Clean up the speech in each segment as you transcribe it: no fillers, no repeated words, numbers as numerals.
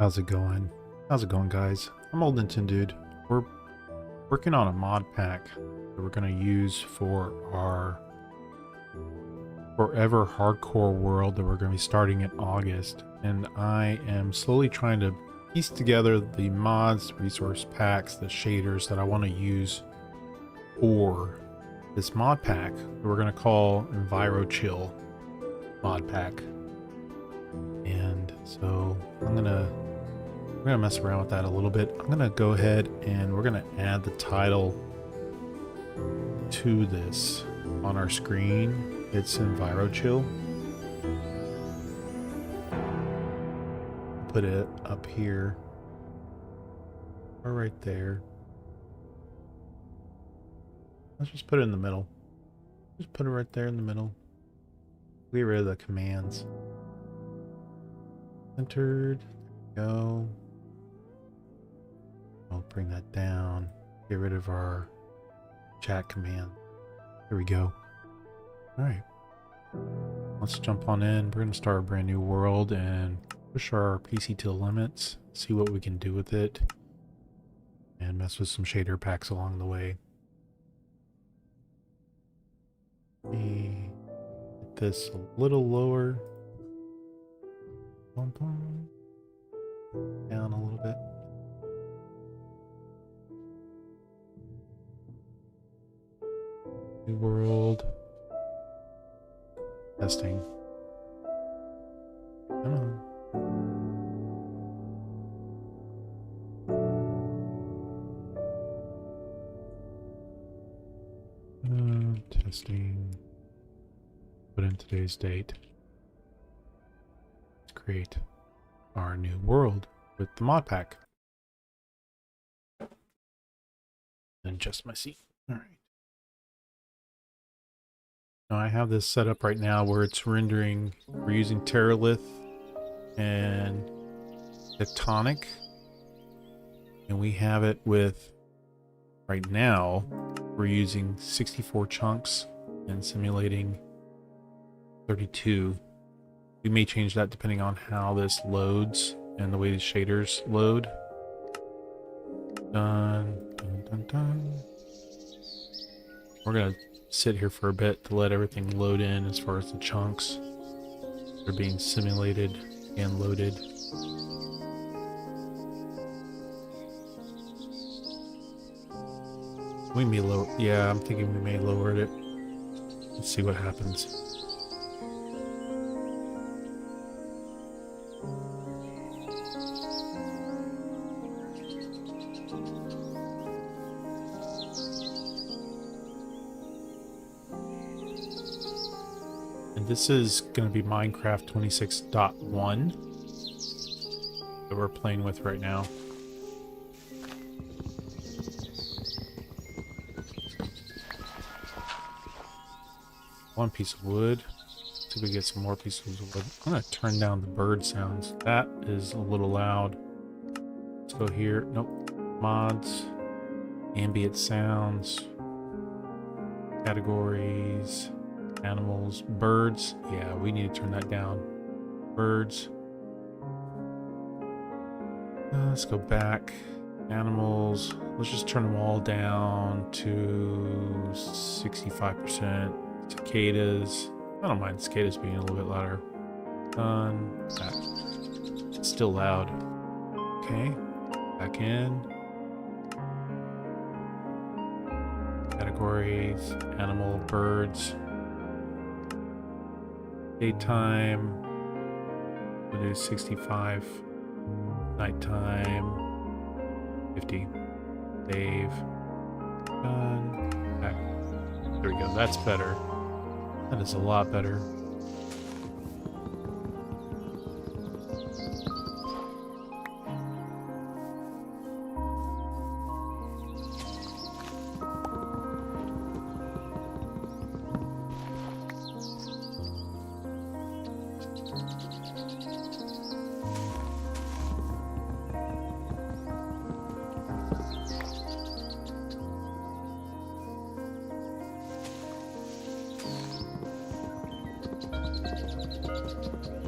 How's it going? How's it going, guys? I'm OldNintenDude. We're working on a mod pack that we're going to use for our forever hardcore world that we're going to be starting in August. And I am slowly trying to piece together the mods, resource packs, the shaders that I want to use for this mod pack that we're going to call EnviroChill mod pack. And so we're gonna mess around with that a little bit. I'm gonna go ahead and we're gonna add the title to this on our screen. It's EnviroChill. Put it up here or right there. Let's just put it in the middle. Just put it right there in the middle. Get rid of the commands. Centered. Go. I'll bring that down. Get rid of our chat command. Here we go. Alright. Let's jump on in. We're going to start a brand new world and push our PC to the limits. See what we can do with it. And mess with some shader packs along the way. Get this a little lower. Down a little bit. New world. Testing. Come on. Testing. Put in today's date. Let's create our new world with the mod pack. And adjust my seat. All right. Now I have this set up right now where it's rendering. We're using Terralith and Tectonic, and we have it with, right now we're using 64 chunks and simulating 32. We may change that depending on how this loads and the way the shaders load. Done, dun, dun, dun. We're gonna sit here for a bit to let everything load in as far as the chunks. They're being simulated and loaded. We may lower, yeah, I'm thinking we may lower it. Let's see what happens. And this is going to be Minecraft 26.1 that we're playing with right now. One piece of wood. See if we get some more pieces of wood. I'm going to turn down the bird sounds. That is a little loud. Let's go here. Nope. Mods. Ambient sounds. Categories. Animals. Birds. Yeah, we need to turn that down. Birds. Let's go back. Animals. Let's just turn them all down to 65%. Cicadas. I don't mind cicadas being a little bit louder. Done. Back. It's still loud. Okay. Back in. Categories. Animal. Birds. Daytime. We'll do 65. Nighttime. 50. Save. Done. Back. There we go. That's better. That is a lot better.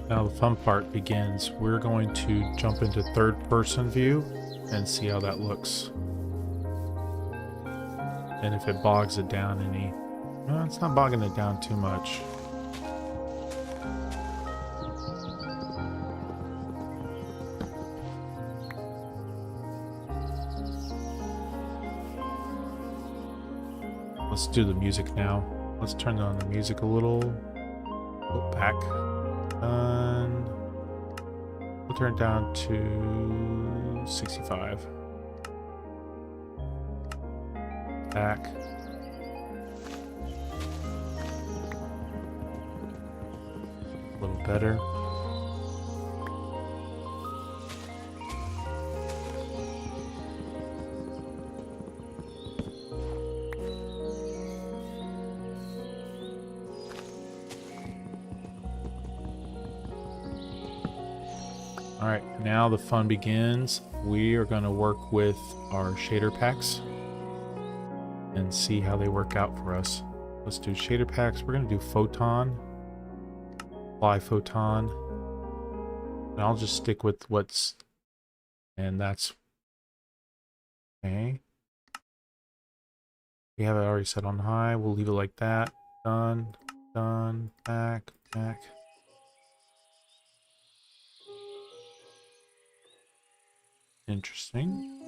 Now the fun part begins. We're going to jump into third-person view and see how that looks. And if it bogs it down any... No, it's not bogging it down too much. Let's do the music now. Let's turn on the music a little. Modpack. Done. We'll turn it down to 65. Back. A little better. All right, now the fun begins. We are going to work with our shader packs and see how they work out for us. Let's do shader packs. We're going to do photon, apply photon, and I'll just stick with what's, and that's okay. We have it already set on high. We'll leave it like that. Done, done, back, back. Interesting.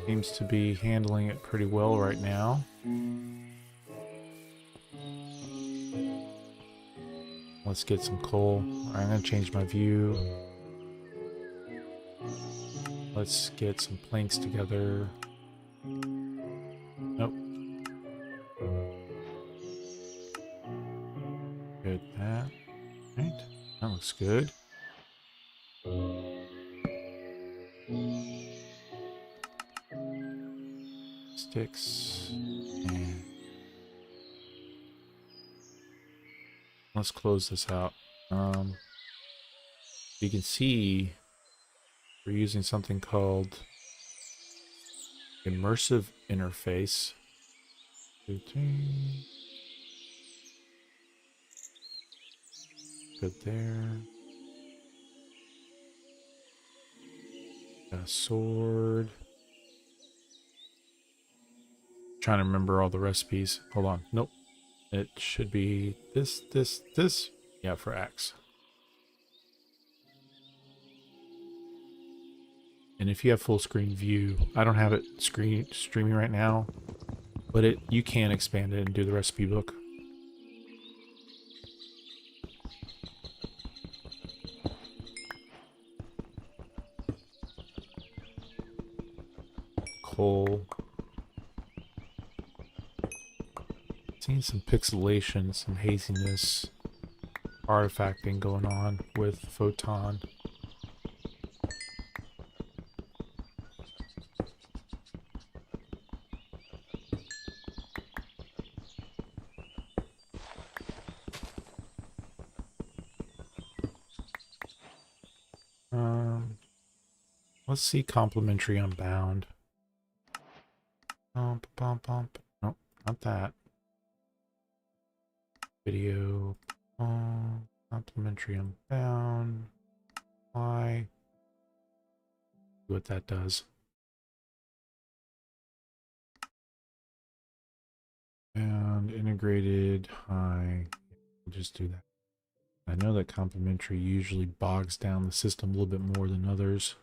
Seems to be handling it pretty well right now. Let's get some coal. Alright, I'm going to change my view. Let's get some planks together. Nope. Good, that. Right. That looks good. Sticks. And let's close this out. You can see we're using something called immersive interface. Good there. Got a sword. Trying to remember all the recipes. Hold on. Nope. It should be this, this, this. Yeah, for axe. And if you have full screen view, I don't have it streaming right now, but you can expand it and do the recipe book. Coal. Seeing some pixelation, some haziness, artifacting going on with photon. Let's see complementary unbound. Nope, not that. Video. Complementary unbound. Why? See what that does. And integrated high. We'll just do that. I know that complementary usually bogs down the system a little bit more than others.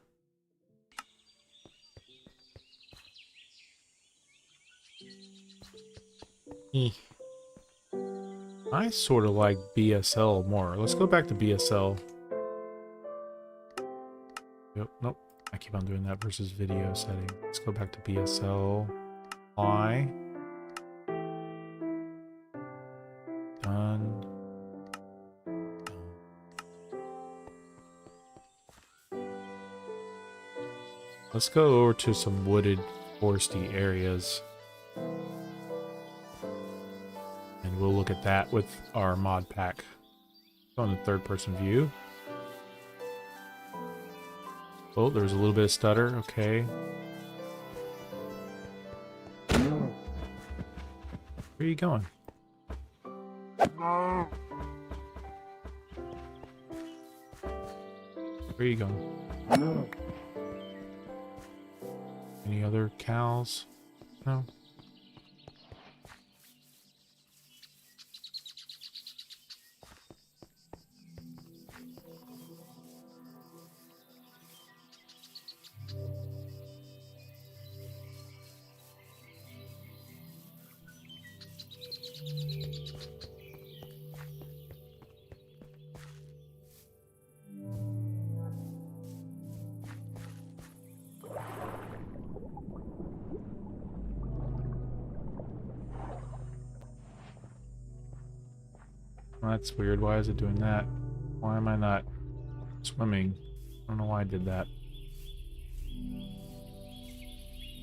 I sort of like BSL more. Let's go back to BSL. Yep, nope. I keep on doing that versus video setting. Let's go back to BSL. Apply. Done. Let's go over to some wooded, foresty areas. And we'll look at that with our mod pack. Go in the third person view. Oh, there's a little bit of stutter. Okay. Where are you going? Where are you going? Any other cows? No. Well, that's weird. Why is it doing that? Why am I not swimming? I don't know why I did that.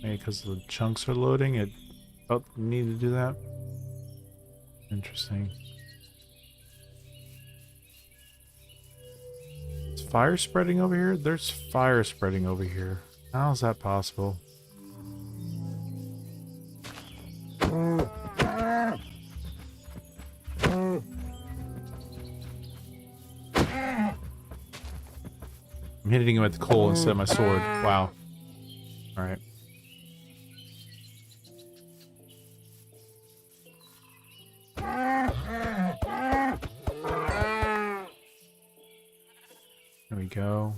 Maybe because the chunks are loading, it felt the need to do that? Interesting. Is fire spreading over here? There's fire spreading over here. How is that possible? I'm hitting him with the coal instead of my sword. Wow. Alright. There we go.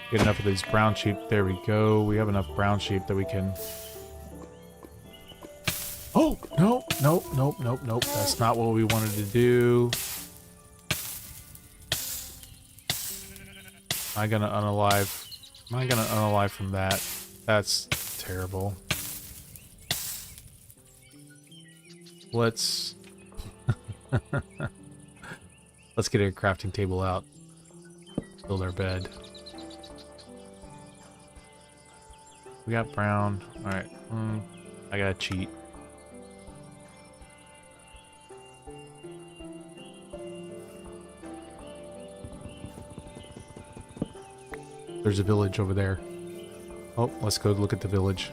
Get enough of these brown sheep. There we go. We have enough brown sheep that we can... Oh! Nope, nope, nope, nope, nope. That's not what we wanted to do. Am I gonna unalive? Am I gonna unalive from that? That's terrible. Let's... Let's get a crafting table out. Build our bed. We got brown. Alright. I gotta cheat. There's a village over there. Oh, let's go look at the village.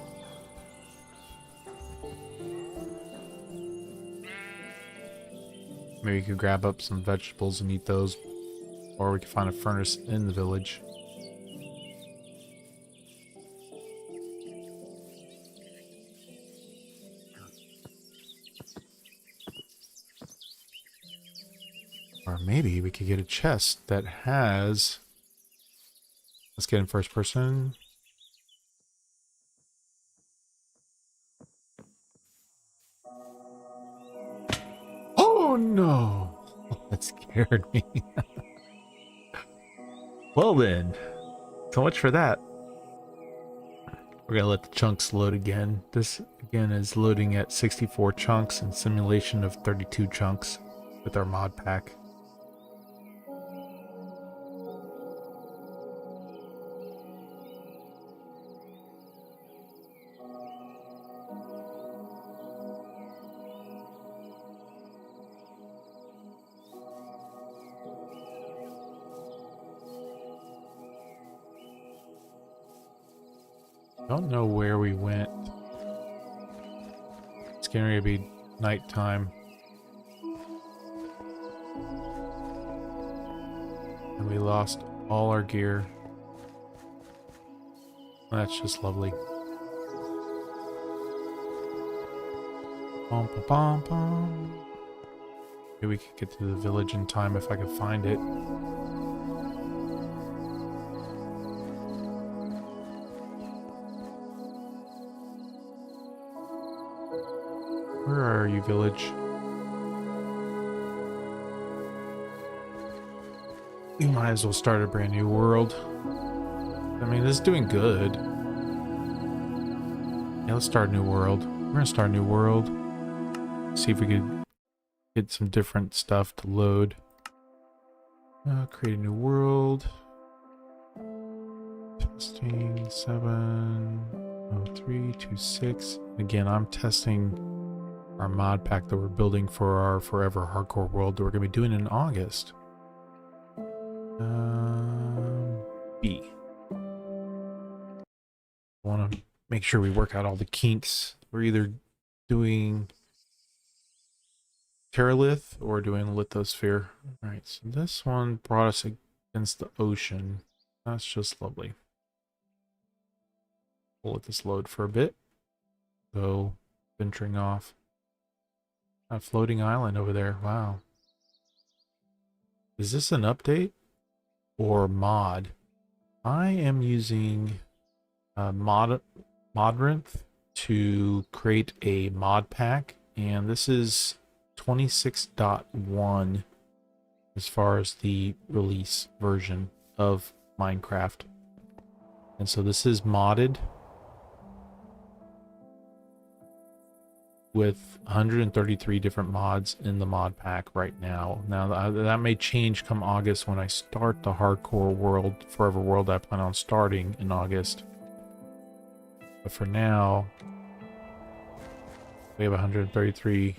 Maybe we could grab up some vegetables and eat those. Or we could find a furnace in the village. Or maybe we could get a chest that has... Let's get in first person. Oh no! That scared me. Well then, so much for that. We're gonna let the chunks load again. This again is loading at 64 chunks and simulation of 32 chunks with our mod pack. Don't know where we went. It's getting ready to be nighttime. And we lost all our gear. That's just lovely. Bum, ba, bum, bum. Maybe we could get to the village in time if I could find it. Where are you, village? We might as well start a brand new world. I mean, this is doing good. Yeah, let's start a new world. We're gonna start a new world. See if we could get some different stuff to load. Create a new world. Testing 70326. Again, I'm testing our mod pack that we're building for our forever hardcore world that we're gonna be doing in August. B. I want to make sure we work out all the kinks. We're either doing Terralith or doing Lithosphere. Alright, so this one brought us against the ocean. That's just lovely. We'll let this load for a bit. So, venturing off. A floating island over there. Wow. Is this an update or mod? I am using Modrinth to create a mod pack, and this is 26.1 as far as the release version of Minecraft. And so this is modded with 133 different mods in the mod pack right now. Now that may change come August when I start the hardcore world, forever world I plan on starting in August. But for now, we have 133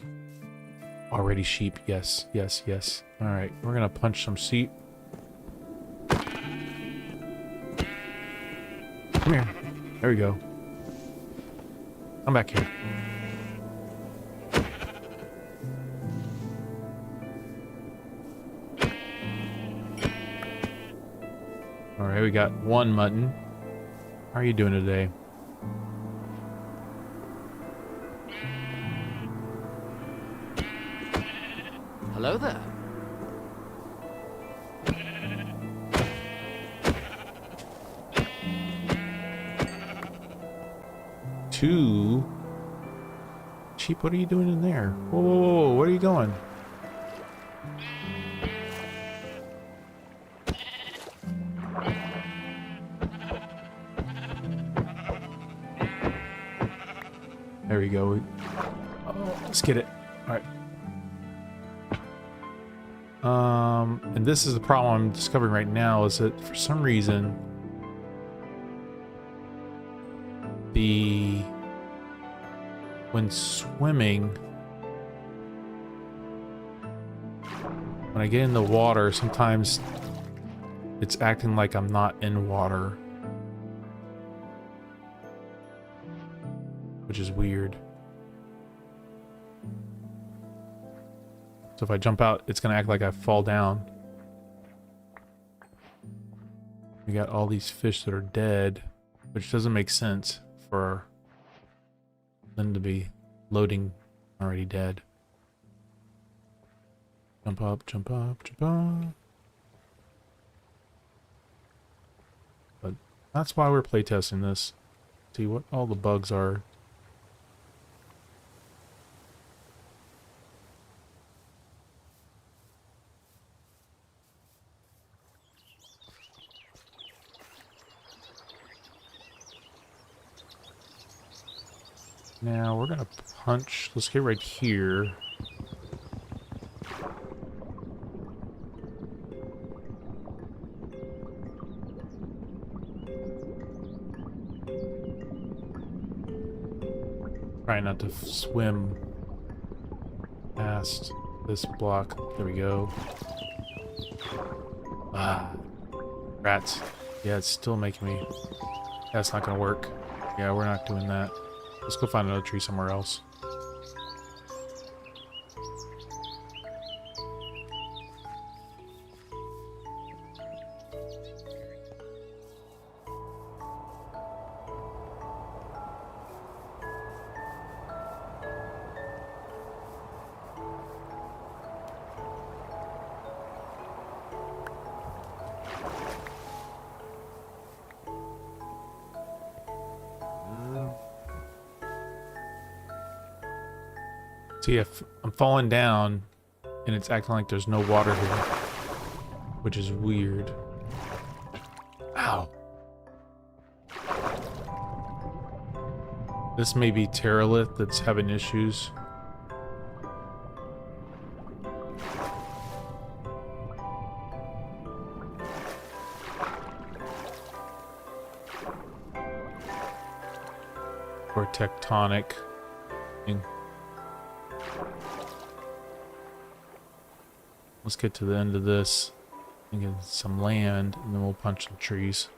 already sheep. Yes, yes, yes. All right, we're gonna punch some sheep. Come here. There we go. Come back here. All right, we got one mutton. How are you doing today? Hello there. Two. Sheep, what are you doing in there? Whoa, whoa, whoa, where are you going? There we go. Oh, let's get it. All right. And this is the problem I'm discovering right now is that for some reason when swimming, when I get in the water, sometimes it's acting like I'm not in water, which is weird. So if I jump out, it's gonna act like I fall down. We got all these fish that are dead, which doesn't make sense for them to be loading already dead. Jump up, jump up, jump up. But that's why we're playtesting this. See what all the bugs are. Now we're gonna punch. Let's get right here. Try not to swim past this block. There we go. Ah, rats. Yeah, it's still making me. That's not gonna work. Yeah, we're not doing that. Let's go find another tree somewhere else. See, if I'm falling down and it's acting like there's no water here, which is weird. Ow. This may be Terralith that's having issues. Or tectonic thing. Let's get to the end of this and get some land, and then we'll punch some trees.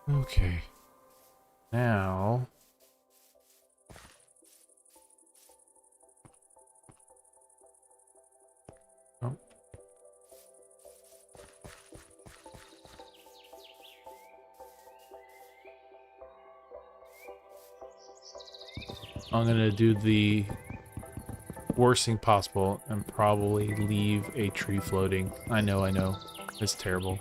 Okay. Now... Oh. I'm gonna do the worst thing possible and probably leave a tree floating. I know. It's terrible.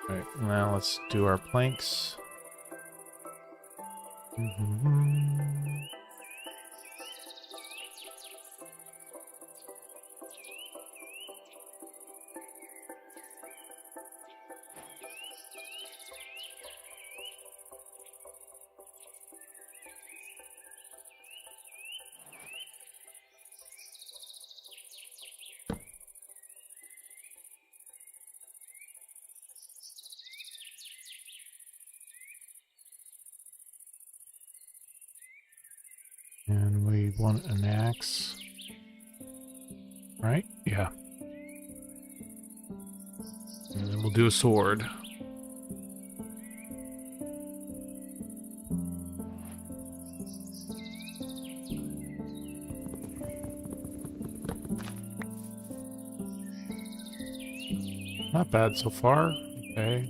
Alright, now let's do our planks. And we want an axe. Right? Yeah. And then we'll do a sword. Not bad so far. Okay.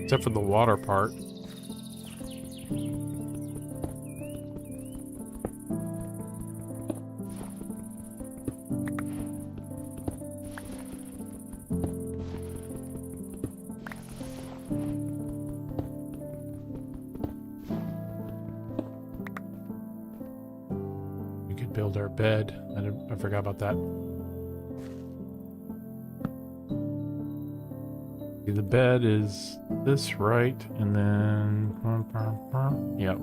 Except for the water part. We could build our bed. I forgot about that. The bed is this, right? And then... Yep.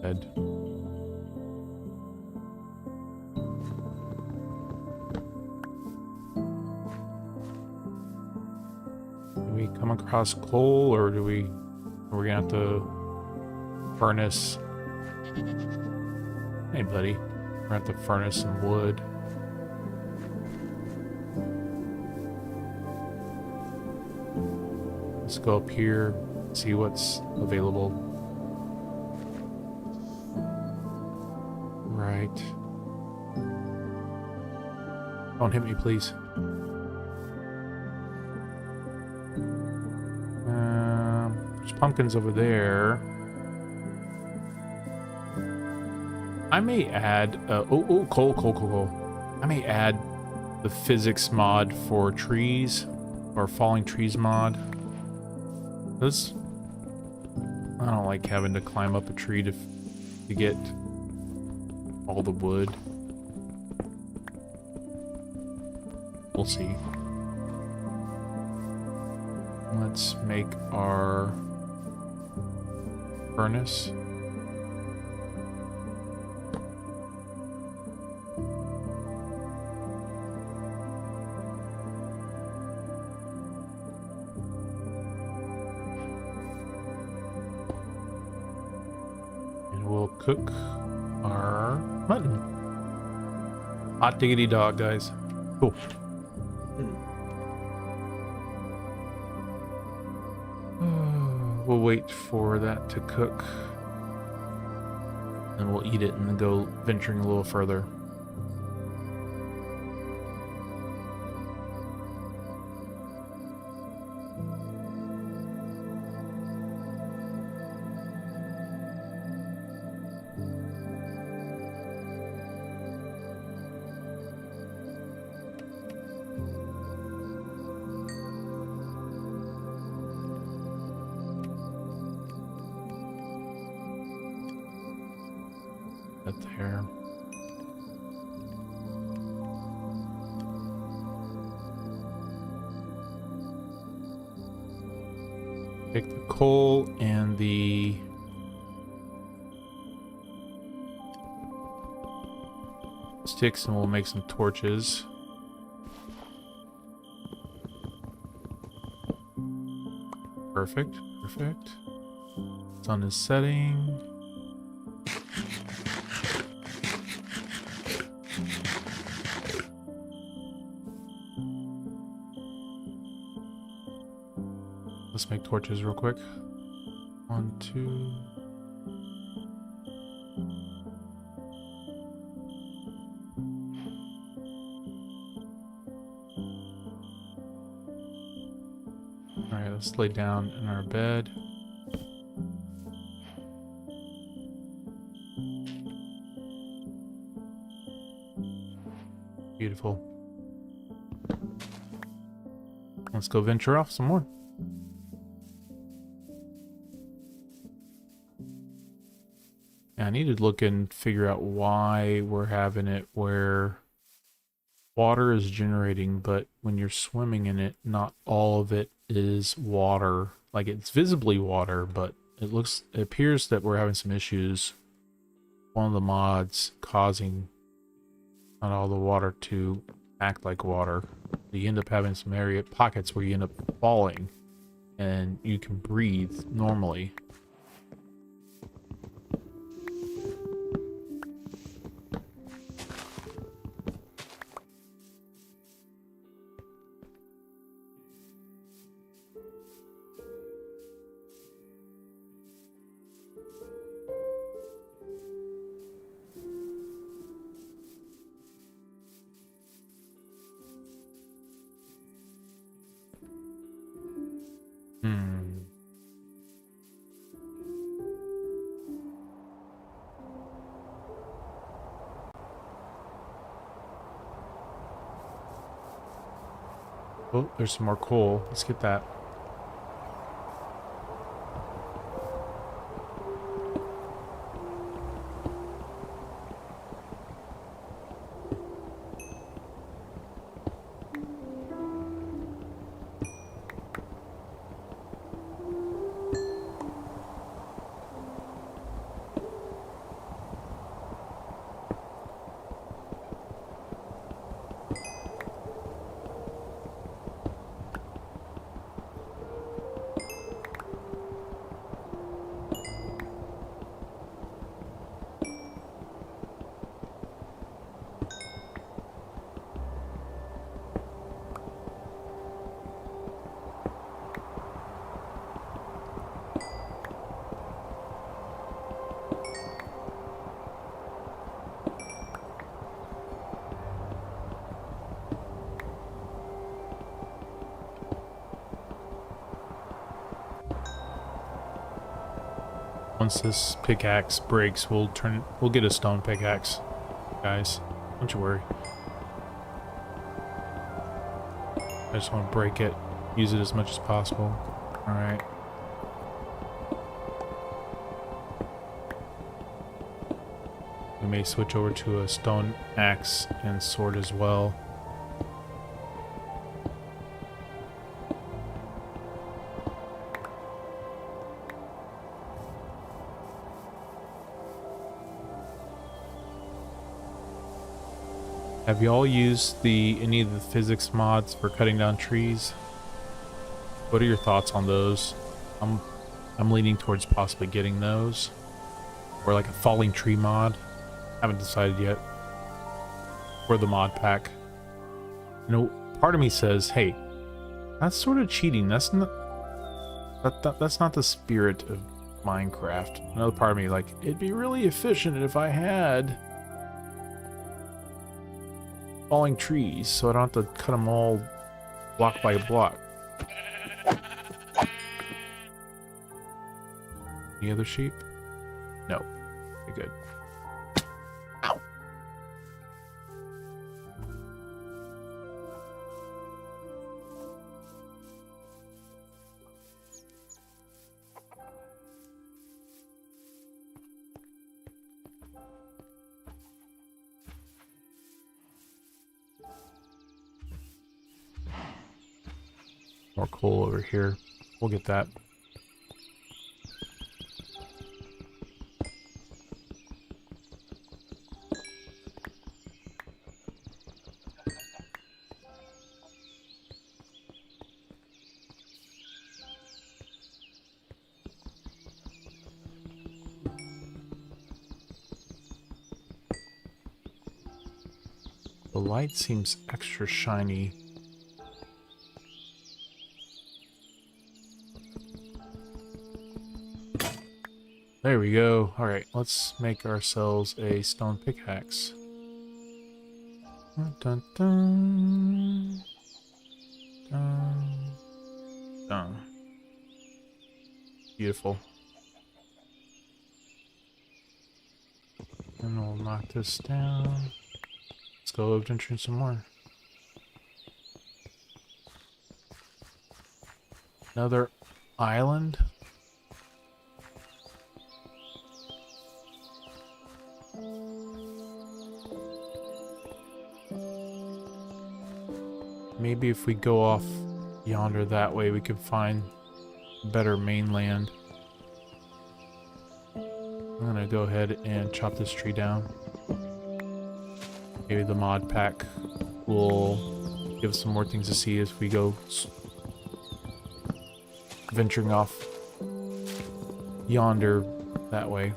Bed. Do we come across coal, or are we gonna have to furnace? Hey, buddy. We're gonna have to furnace some wood. Let's go up here, see what's available. Right. Don't hit me, please. There's pumpkins over there. I may add... coal. I may add the physics mod for trees, or falling trees mod. This, I don't like having to climb up a tree to get all the wood. We'll see. Let's make our furnace. We'll cook our mutton. Hot diggity dog, guys. Cool. We'll wait for that to cook. And we'll eat it and then go venturing a little further. Right there. Take the coal and the sticks and we'll make some torches. Perfect, perfect. Sun is setting. Let's make torches real quick. 1, 2. Alright, let's lay down in our bed. Beautiful. Let's go venture off some more. I need to look and figure out why we're having it where water is generating, but when you're swimming in it, not all of it is water. Like, it's visibly water, but it appears that we're having some issues. One of the mods causing not all the water to act like water. You end up having some pockets where you end up falling and you can breathe normally. Oh, there's some more coal. Let's get that. Once this pickaxe breaks, we'll get a stone pickaxe, guys. Don't you worry. I just want to break it, use it as much as possible. Alright. We may switch over to a stone axe and sword as well. Have you all used any of the physics mods for cutting down trees? What are your thoughts on those? I'm leaning towards possibly getting those, or like a falling tree mod. Haven't decided yet. Or the mod pack. You know, part of me says, hey, that's sort of cheating. That's not the spirit of Minecraft. Another part of me like, it'd be really efficient if I had falling trees, so I don't have to cut them all block by block. Any other sheep? No. Okay, good. Ow. More coal over here. We'll get that. The light seems extra shiny. There we go. Alright, let's make ourselves a stone pickaxe. Dun, dun, dun. Dun, dun. Beautiful. And we'll knock this down. Let's go adventuring some more. Another island. Maybe if we go off yonder that way, we could find better mainland. I'm gonna go ahead and chop this tree down. Maybe the mod pack will give us some more things to see as we go venturing off yonder that way.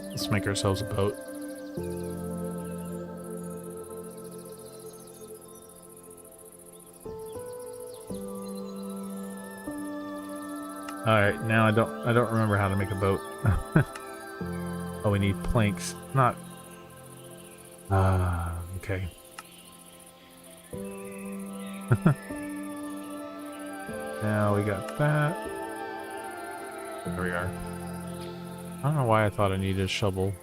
Let's make ourselves a boat. Alright, now I don't remember how to make a boat. Oh, we need planks. Not okay. Now we got that. There we are. I don't know why I thought I needed a shovel.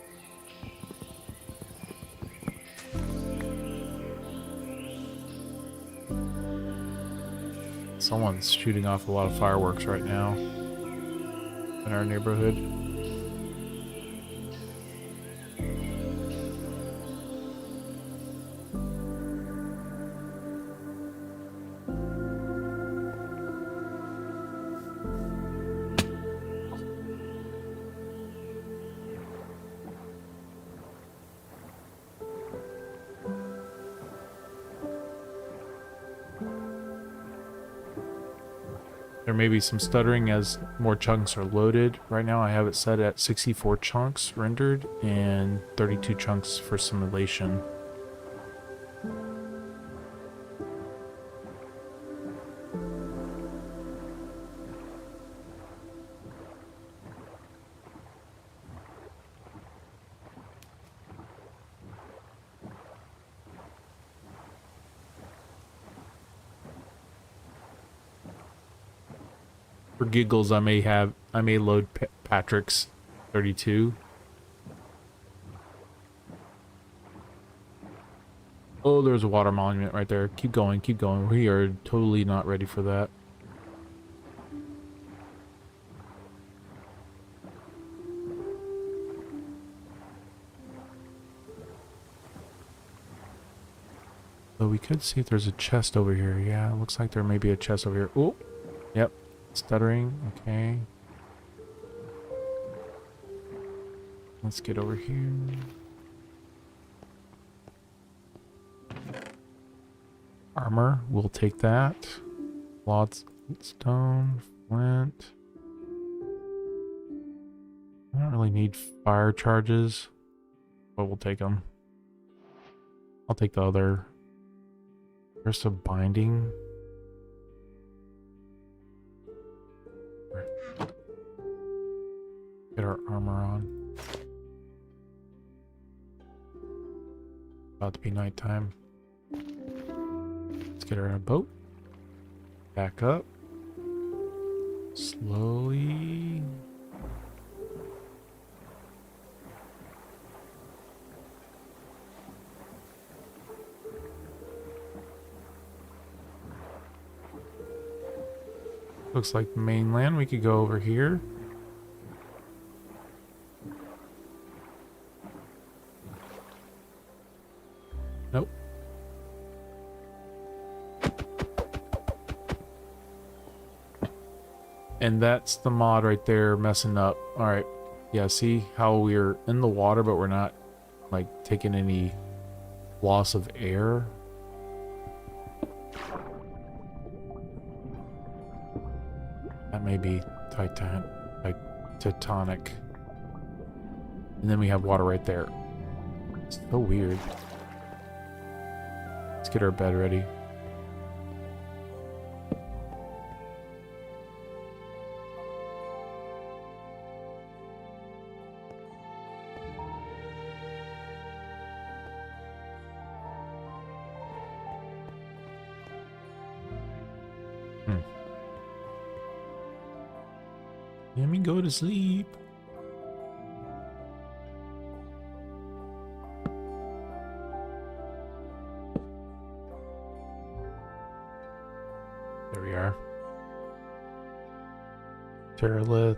Someone's shooting off a lot of fireworks right now in our neighborhood. There may be some stuttering as more chunks are loaded. Right now I have it set at 64 chunks rendered and 32 chunks for simulation. For giggles, I may load Patrick's 32. Oh, there's a water monument right there. Keep going, keep going. We are totally not ready for that. So we could see if there's a chest over here. Yeah, it looks like there may be a chest over here. Oh, yep. Stuttering, okay. Let's get over here. Armor, we'll take that. Lots stone, flint. I don't really need fire charges, but we'll take them. I'll take the other. There's a binding. Get our armor on. About to be nighttime. Let's get her in a boat. Back up. Slowly. Looks like mainland. We could go over here. Nope. And that's the mod right there messing up. Alright. Yeah, see how we're in the water, but we're not, like, taking any loss of air? That may be tectonic. And then we have water right there. It's so weird. Let's get our bed ready. Let me go to sleep. There we are. Terralith.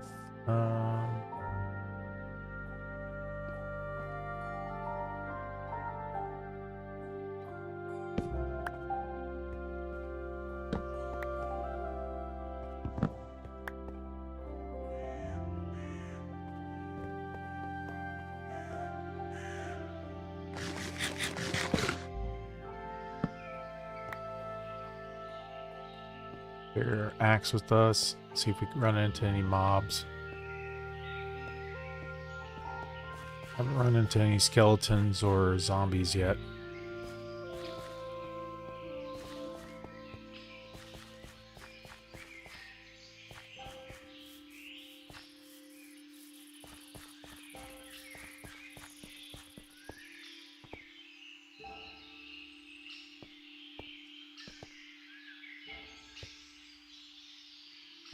Share axe with us. See if we can run into any mobs. Haven't run into any skeletons or zombies yet.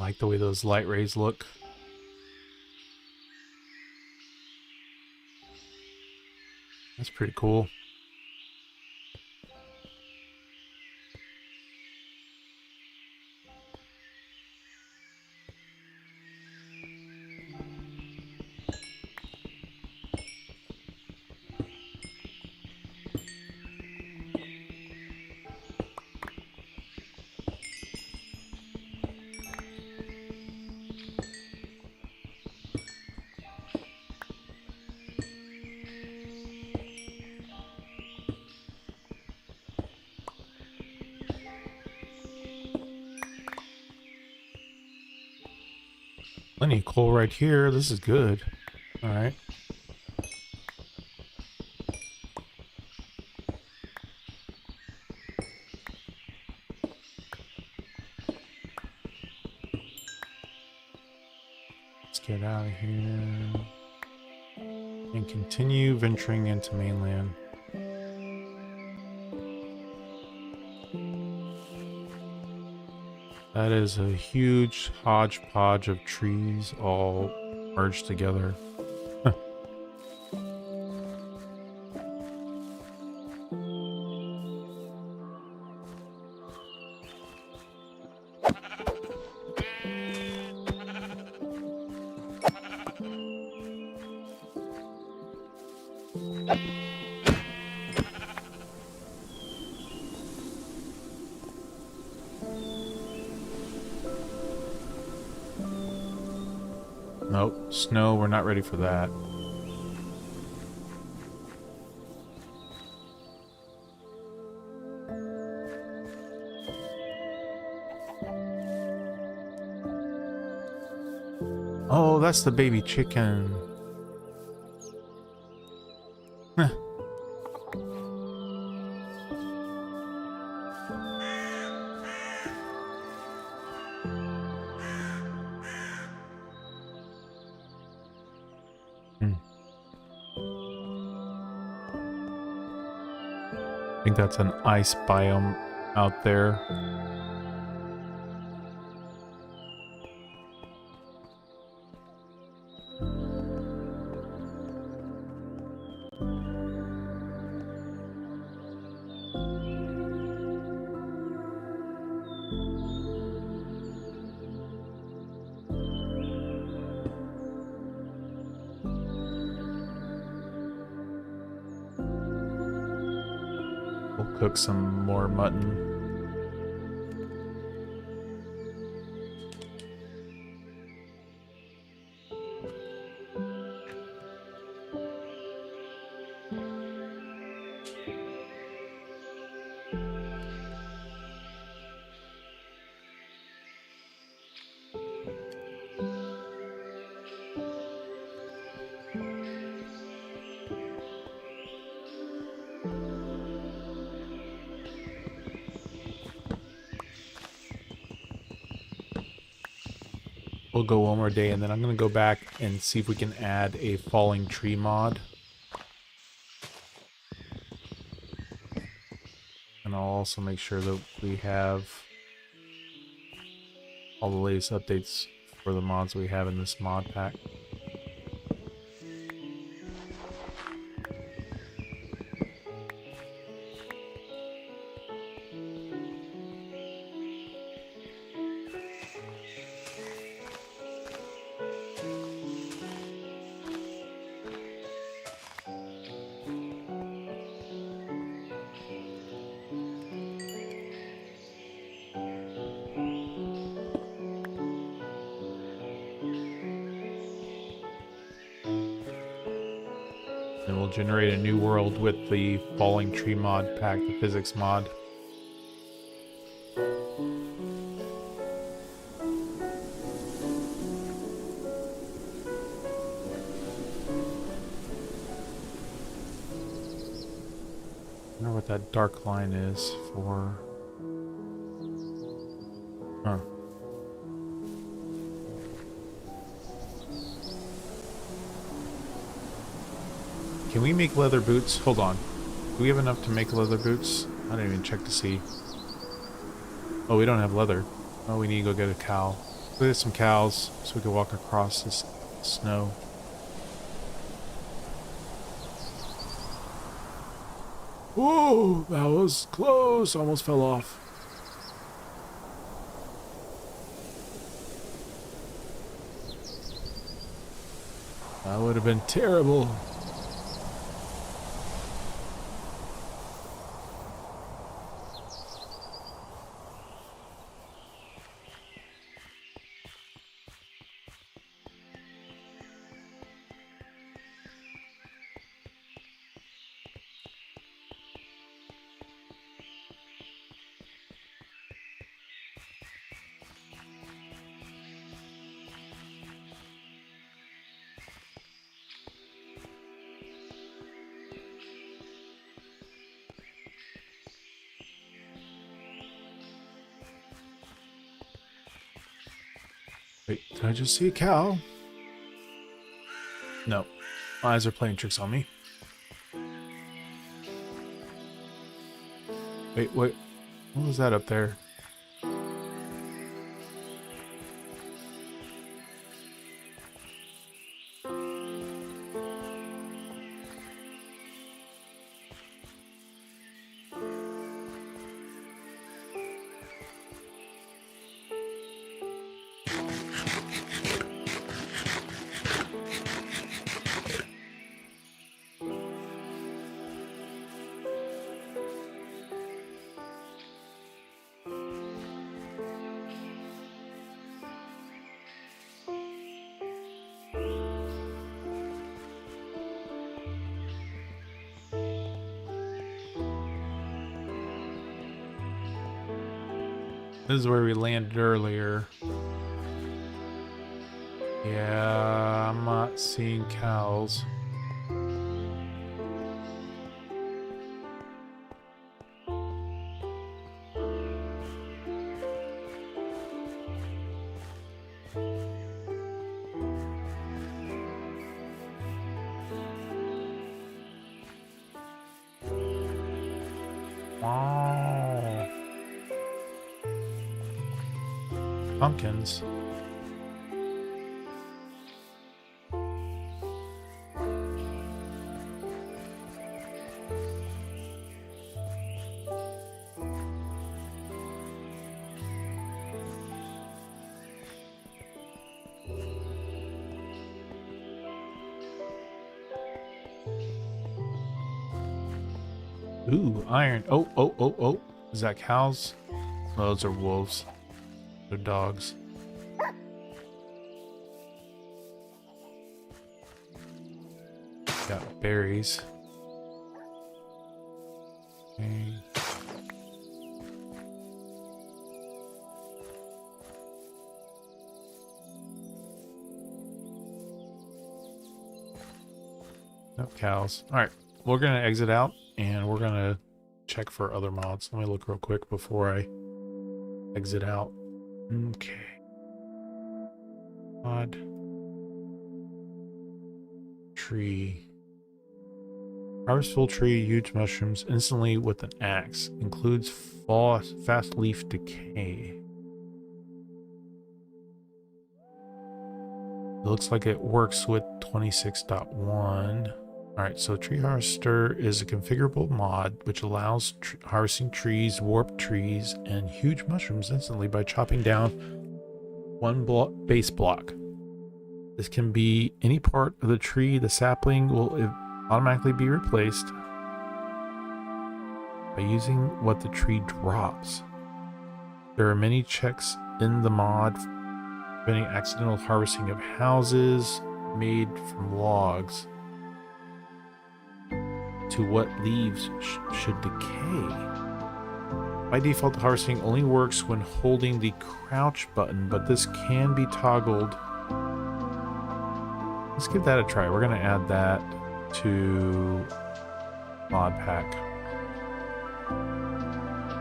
I like the way those light rays look. That's pretty cool. Plenty of coal right here. This is good. All right. Let's get out of here and continue venturing into mainland. That is a huge hodgepodge of trees all merged together. Nope, snow, we're not ready for that. Oh, that's the baby chicken. Huh. I think that's an ice biome out there. cook some more mutton. We'll go one more day, and then I'm going to go back and see if we can add a falling tree mod. And I'll also make sure that we have all the latest updates for the mods we have in this mod pack. And we'll generate a new world with the falling tree mod pack, the physics mod. I wonder what that dark line is for. Huh. Can we make leather boots? Hold on. Do we have enough to make leather boots? I didn't even check to see. Oh, we don't have leather. Oh, we need to go get a cow. Go get some cows so we can walk across this snow. Whoa, that was close. Almost fell off. That would have been terrible. Wait, did I just see a cow? No. My eyes are playing tricks on me. Wait, what was that up there? This is where we landed earlier. Yeah, I'm not seeing cows. Wow. Pumpkins. Ooh, iron. Oh, oh, oh, oh. Is that cows? No, those are wolves. They're dogs. Got berries. Okay. No cows. Alright, we're gonna exit out and we're gonna check for other mods. Let me look real quick before I exit out. Okay. Mod. Tree. Harvest full tree, huge mushrooms instantly with an axe. Includes fast leaf decay. It looks like it works with 26.1. Alright, so Tree Harvester is a configurable mod which allows harvesting trees, warped trees, and huge mushrooms instantly by chopping down one base block. This can be any part of the tree. The sapling will automatically be replaced by using what the tree drops. There are many checks in the mod preventing accidental harvesting of houses made from logs to what leaves should decay. By default, the harvesting only works when holding the crouch button, but this can be toggled. Let's give that a try. We're going to add that to Modpack.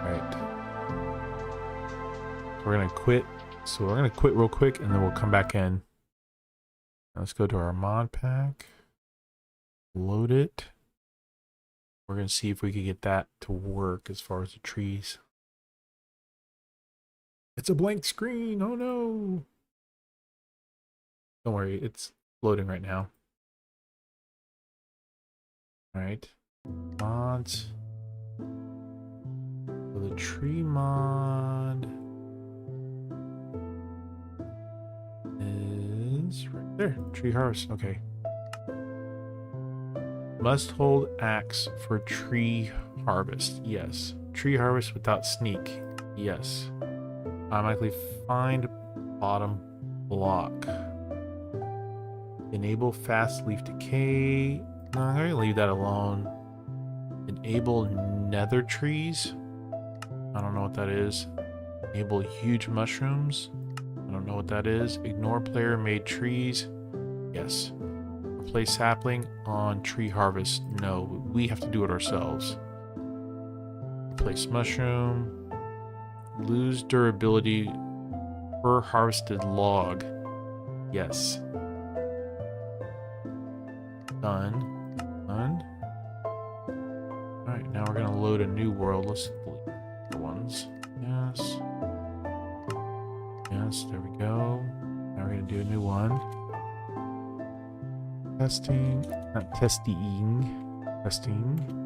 Right. We're going to quit. So we're going to quit real quick and then we'll come back in. Let's go to our Modpack. Load it. We're going to see if we can get that to work as far as the trees. It's a blank screen. Oh no. Don't worry. It's loading right now. All right. Mods. So the tree mod is right there. Tree harvest. Okay. Must hold axe for tree harvest. Yes. Tree harvest without sneak. Yes. Automatically find bottom block. Enable fast leaf decay. No, I'm gonna leave that alone. Enable nether trees. I don't know what that is. Enable huge mushrooms. I don't know what that is. Ignore player made trees. Yes. Replace sapling on tree harvest. No, we have to do it ourselves. Replace mushroom. Lose durability per harvested log. Yes. Done. Done. Alright, now we're going to load a new world. Let's delete the ones. Yes. Yes, there we go. Now we're going to do a new one. Testing. Not testing. Testing.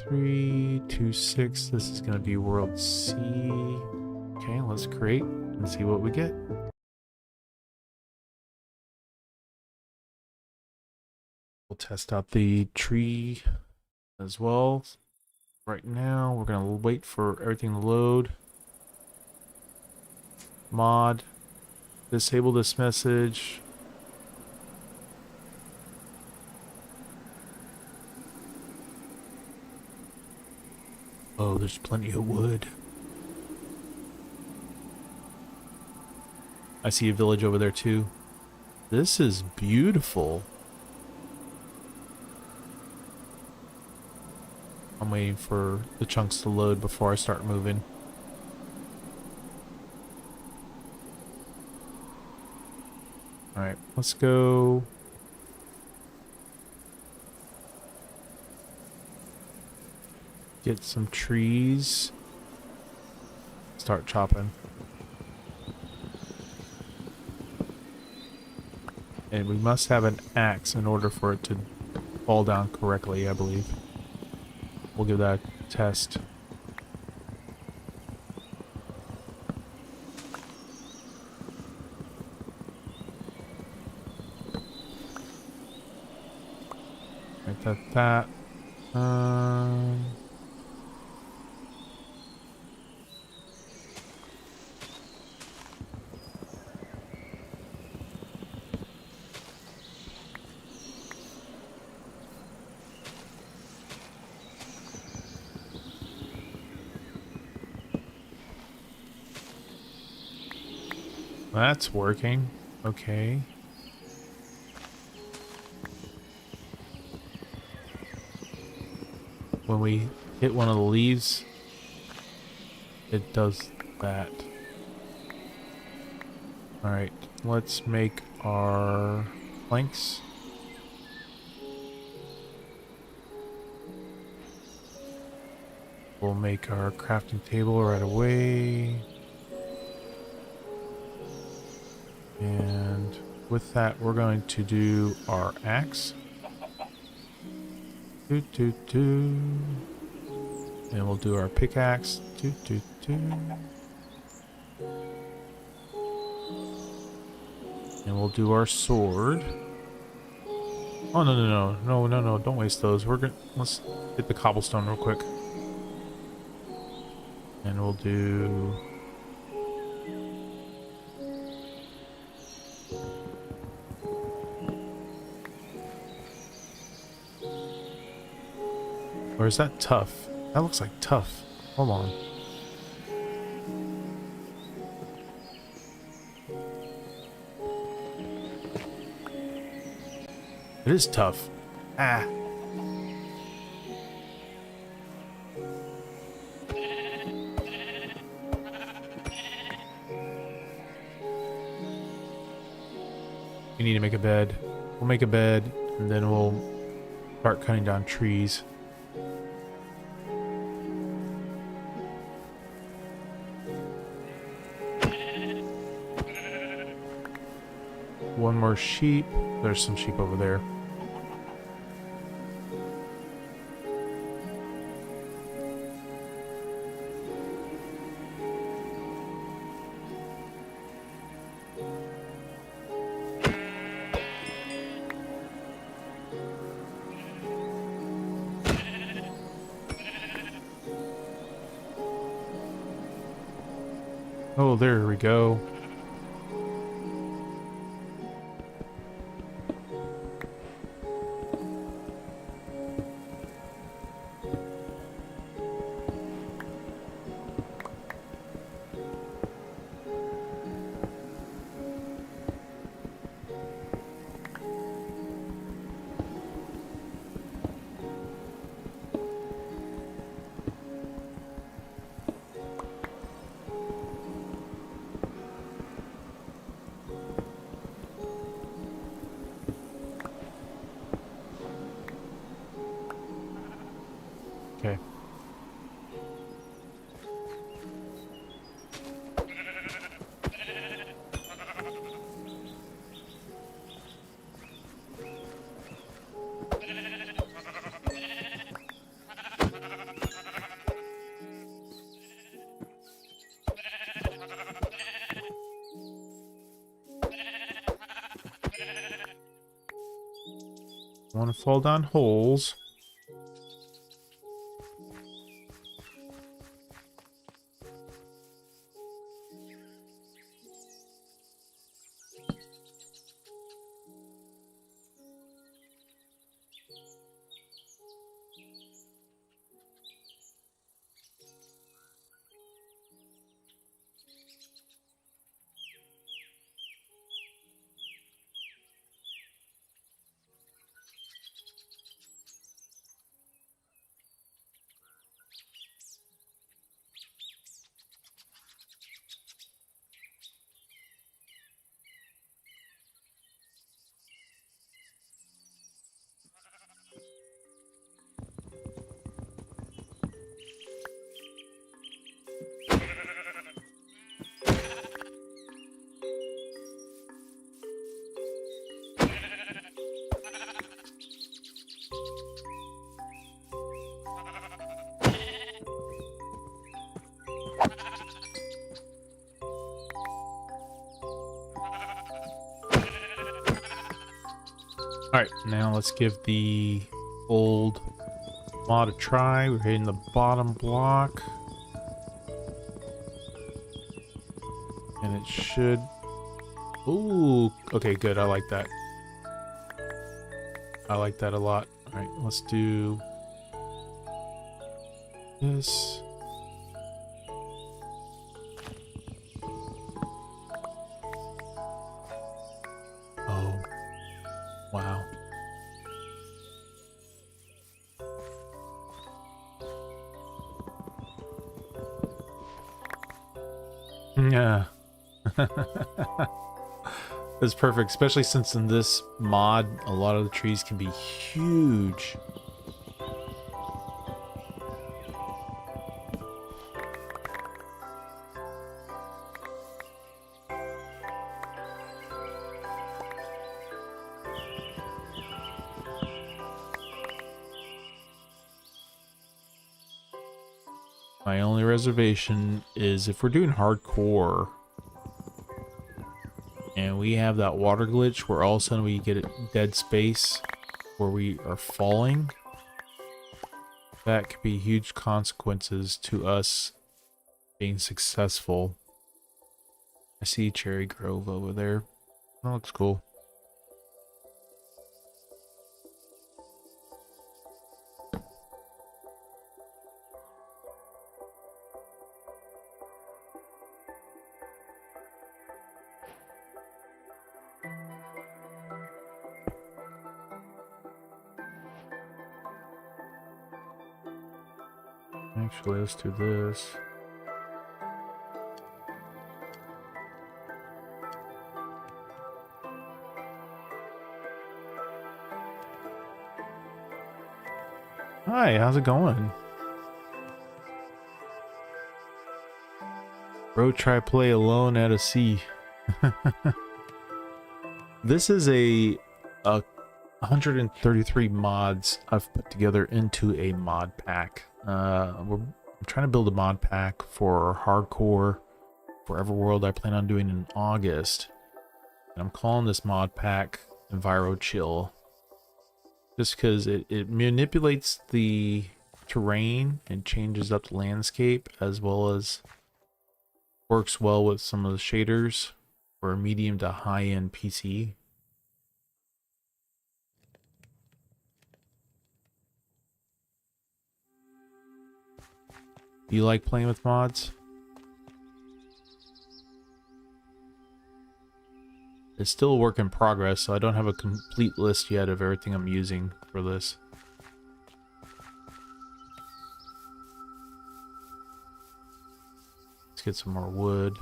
3, 2, 6. This is going to be world C. Okay, let's create and see what we get. We'll test out the tree as well. Right now, we're going to wait for everything to load. Mod. Disable this message. Oh, there's plenty of wood. I see a village over there too. This is beautiful. I'm waiting for the chunks to load before I start moving. Alright, let's go. Get some trees. Start chopping. And we must have an axe in order for it to fall down correctly, I believe. We'll give that a test. Like that. Um, that's working. Okay. When we hit one of the leaves, it does that. All right, let's make our planks. We'll make our crafting table right away. And with that, we're going to do our axe. Toot, toot, toot. And we'll do our pickaxe. Toot, toot, toot. And we'll do our sword. Oh, no, no, no. No, no, no. Don't waste those. Let's hit the cobblestone real quick. And we'll do... Or is that tough? That looks like tough. Hold on. It is tough. Ah. We need to make a bed. We'll make a bed, and then we'll start cutting down trees. One more sheep. There's some sheep over there. Oh, there we go. Okay. I want to fall down holes. Alright, now let's give the old Mod a try. We're hitting the bottom block. And it should... Ooh, okay, good. I like that. I like that a lot. All right, let's do this. Oh, wow. Yeah. That's perfect, especially since in this mod, a lot of the trees can be huge. My only reservation is if we're doing hardcore and we have that water glitch where all of a sudden we get a dead space where we are falling, that could be huge consequences to us being successful. I see Cherry Grove over there. That looks cool. Actually, let's do this. Hi, how's it going? Bro, try play alone at a sea. This is a 133 mods I've put together into a mod pack. I'm trying to build a mod pack for hardcore for Everworld. I plan on doing in August. And I'm calling this mod pack Enviro Chill. Just because it manipulates the terrain and changes up the landscape, as well as works well with some of the shaders for a medium to high-end PC. Do you like playing with mods? It's still a work in progress, so I don't have a complete list yet of everything I'm using for this. Let's get some more wood.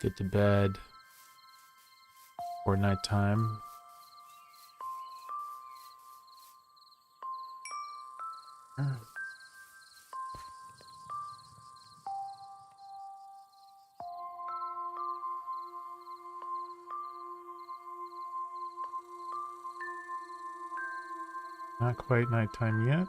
Get to bed for nighttime. Not quite nighttime yet.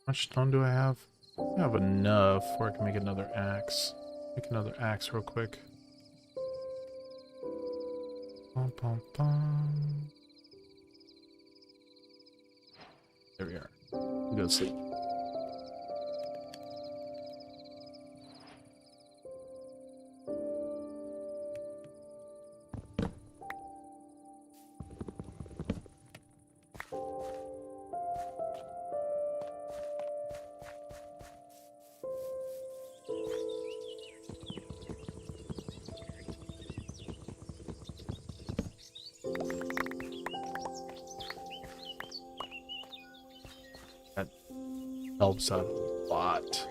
How much stone do I have? I have enough where I can make another axe. Make another axe real quick. Bum, bum, bum. There we are. We go to sleep. That helps out a lot.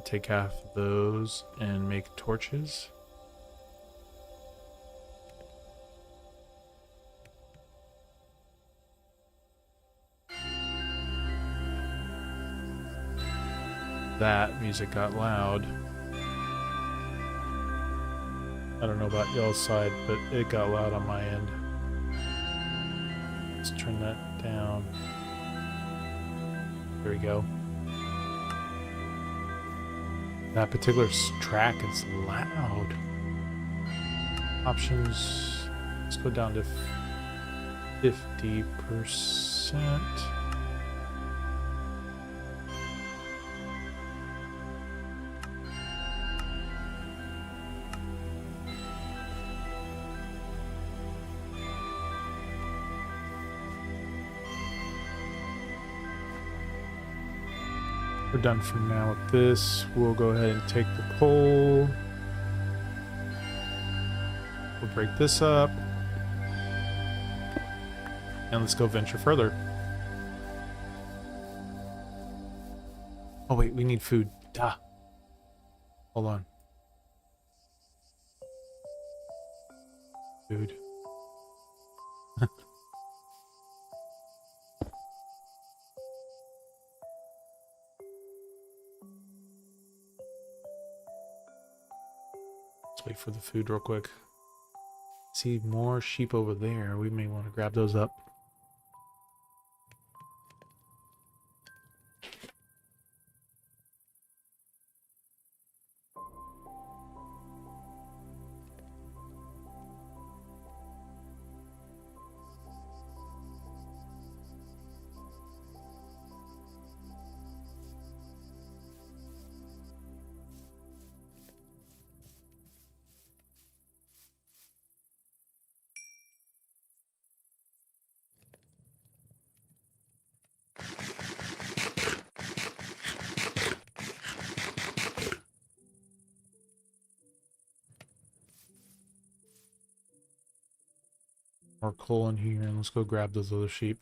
take half of those and make torches. That music got loud. I don't know about y'all's side, but it got loud on my end. Let's turn that down. There we go. That particular track is loud. Options, let's go down to 50%. We're done for now with this. We'll go ahead and take the coal. We'll break this up. And let's go venture further. Oh wait, we need food. Duh. Hold on. Food. Let's wait for the food real quick. See more sheep over there. We may want to grab those up. More coal in here, and let's go grab those other sheep.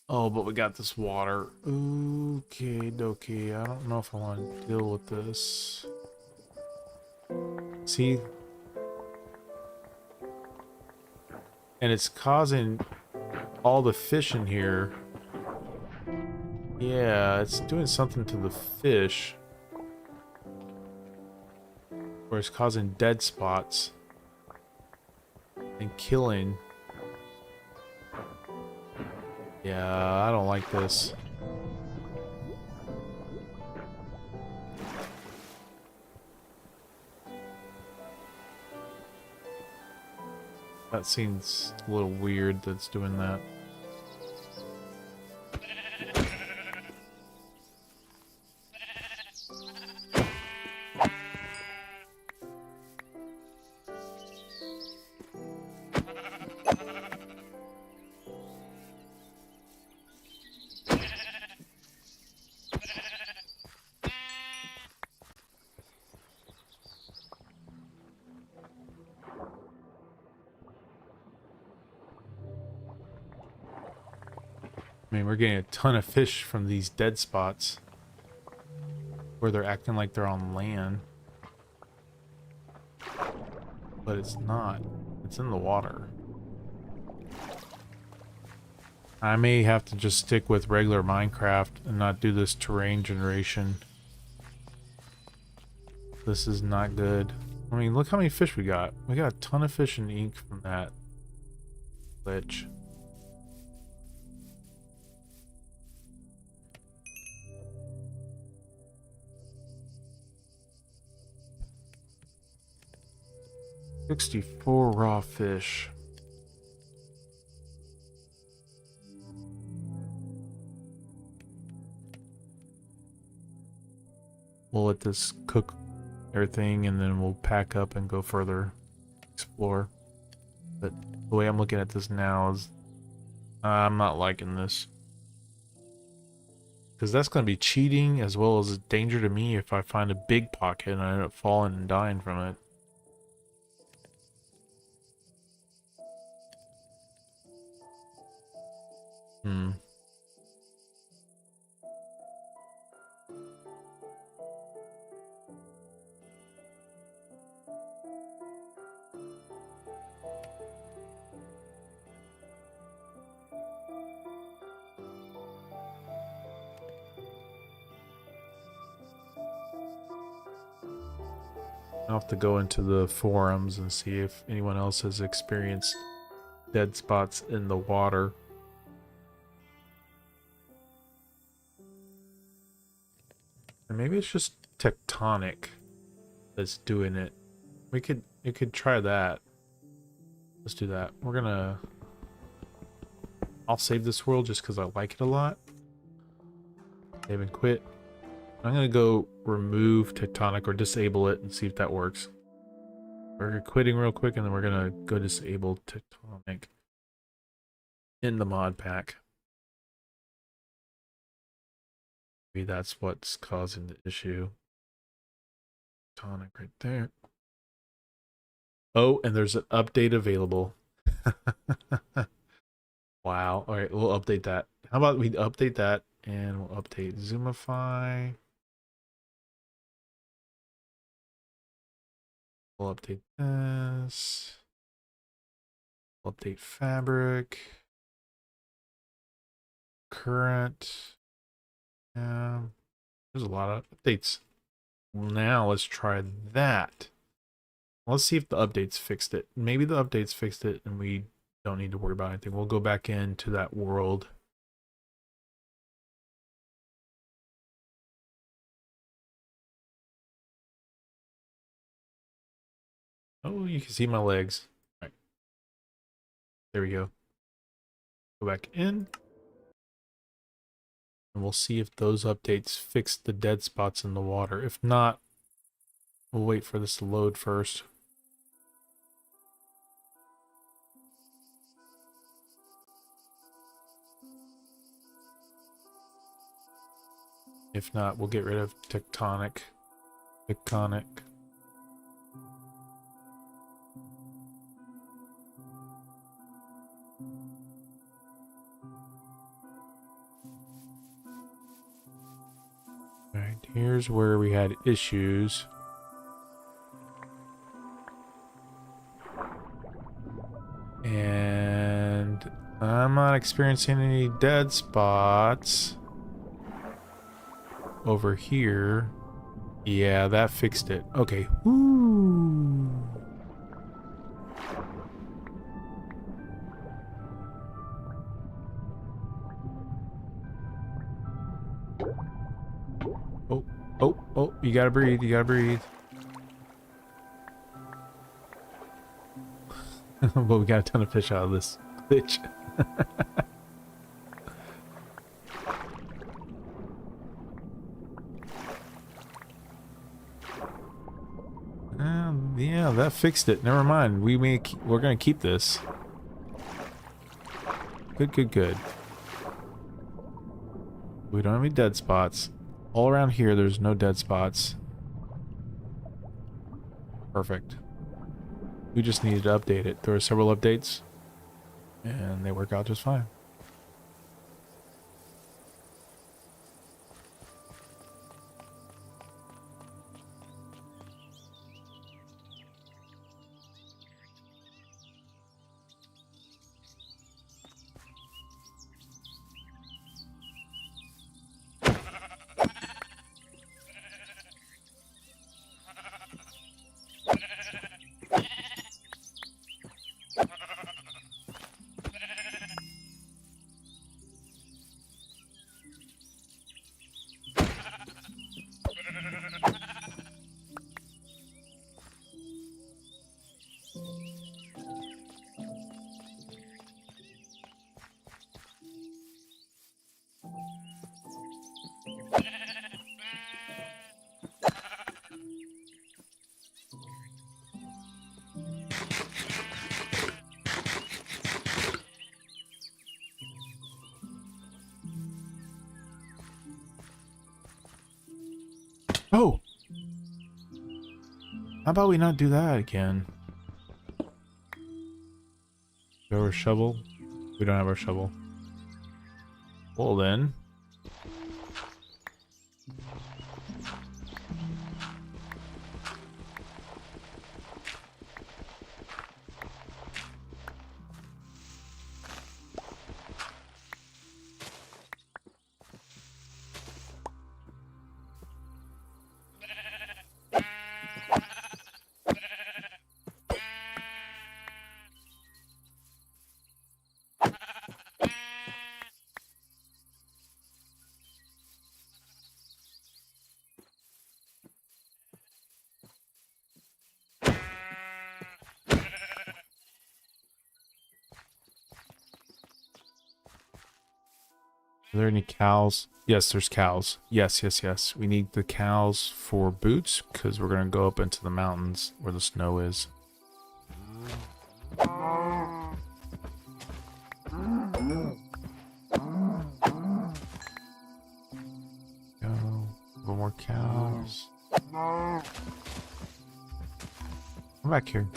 Oh, but we got this water. Okay, dokie. I don't know if I want to deal with this. See? And it's causing all the fish in here. Yeah, it's doing something to the fish. Or it's causing dead spots. And killing. Yeah, I don't like this. That seems a little weird that's doing that. I mean, we're getting a ton of fish from these dead spots where they're acting like they're on land. But it's not. It's in the water. I may have to just stick with regular Minecraft and not do this terrain generation. This is not good. I mean, look how many fish we got. We got a ton of fish and ink from that glitch. $64 raw fish. We'll let this cook everything and then we'll pack up and go further explore. But the way I'm looking at this now is I'm not liking this. Because that's going to be cheating as well as a danger to me if I find a big pocket and I end up falling and dying from it. I'll have to go into the forums and see if anyone else has experienced dead spots in the water. And maybe it's just tectonic that's doing it. You could try that. Let's do that. I'll save this world just because I like it a lot. Save and quit. I'm gonna go remove tectonic or disable it and see if that works. We're quitting real quick and then we're gonna go disable tectonic in the mod pack. Maybe that's what's causing the issue. Tectonic right there. Oh, and there's an update available. Wow. All right, we'll update that. How about we update that and we'll update Zoomify. We'll update this. We'll update fabric. Current. There's a lot of updates. Now let's try that. Let's see if the updates fixed it. Maybe the updates fixed it and we don't need to worry about anything. We'll go back into that world. Oh, you can see my legs. All right. There we go. Go back in. And we'll see if those updates fix the dead spots in the water. If not, we'll wait for this to load first. If not, we'll get rid of tectonic. Alright, here's where we had issues. And I'm not experiencing any dead spots over here. Yeah, that fixed it. Okay. Woo. Oh, you gotta breathe, you gotta breathe. But we got a ton of fish out of this glitch. Yeah, that fixed it. Never mind. We're gonna keep this. Good. We don't have any dead spots. All around here, there's no dead spots. Perfect. We just needed to update it. There were several updates, and they work out just fine. Oh! How about we not do that again? Do we have our shovel? We don't have our shovel. Well then. Are there any cows? Yes, there's cows. Yes, yes, yes. We need the cows for boots because we're going to go up into the mountains where the snow is. Go. A little more cows. Come back here.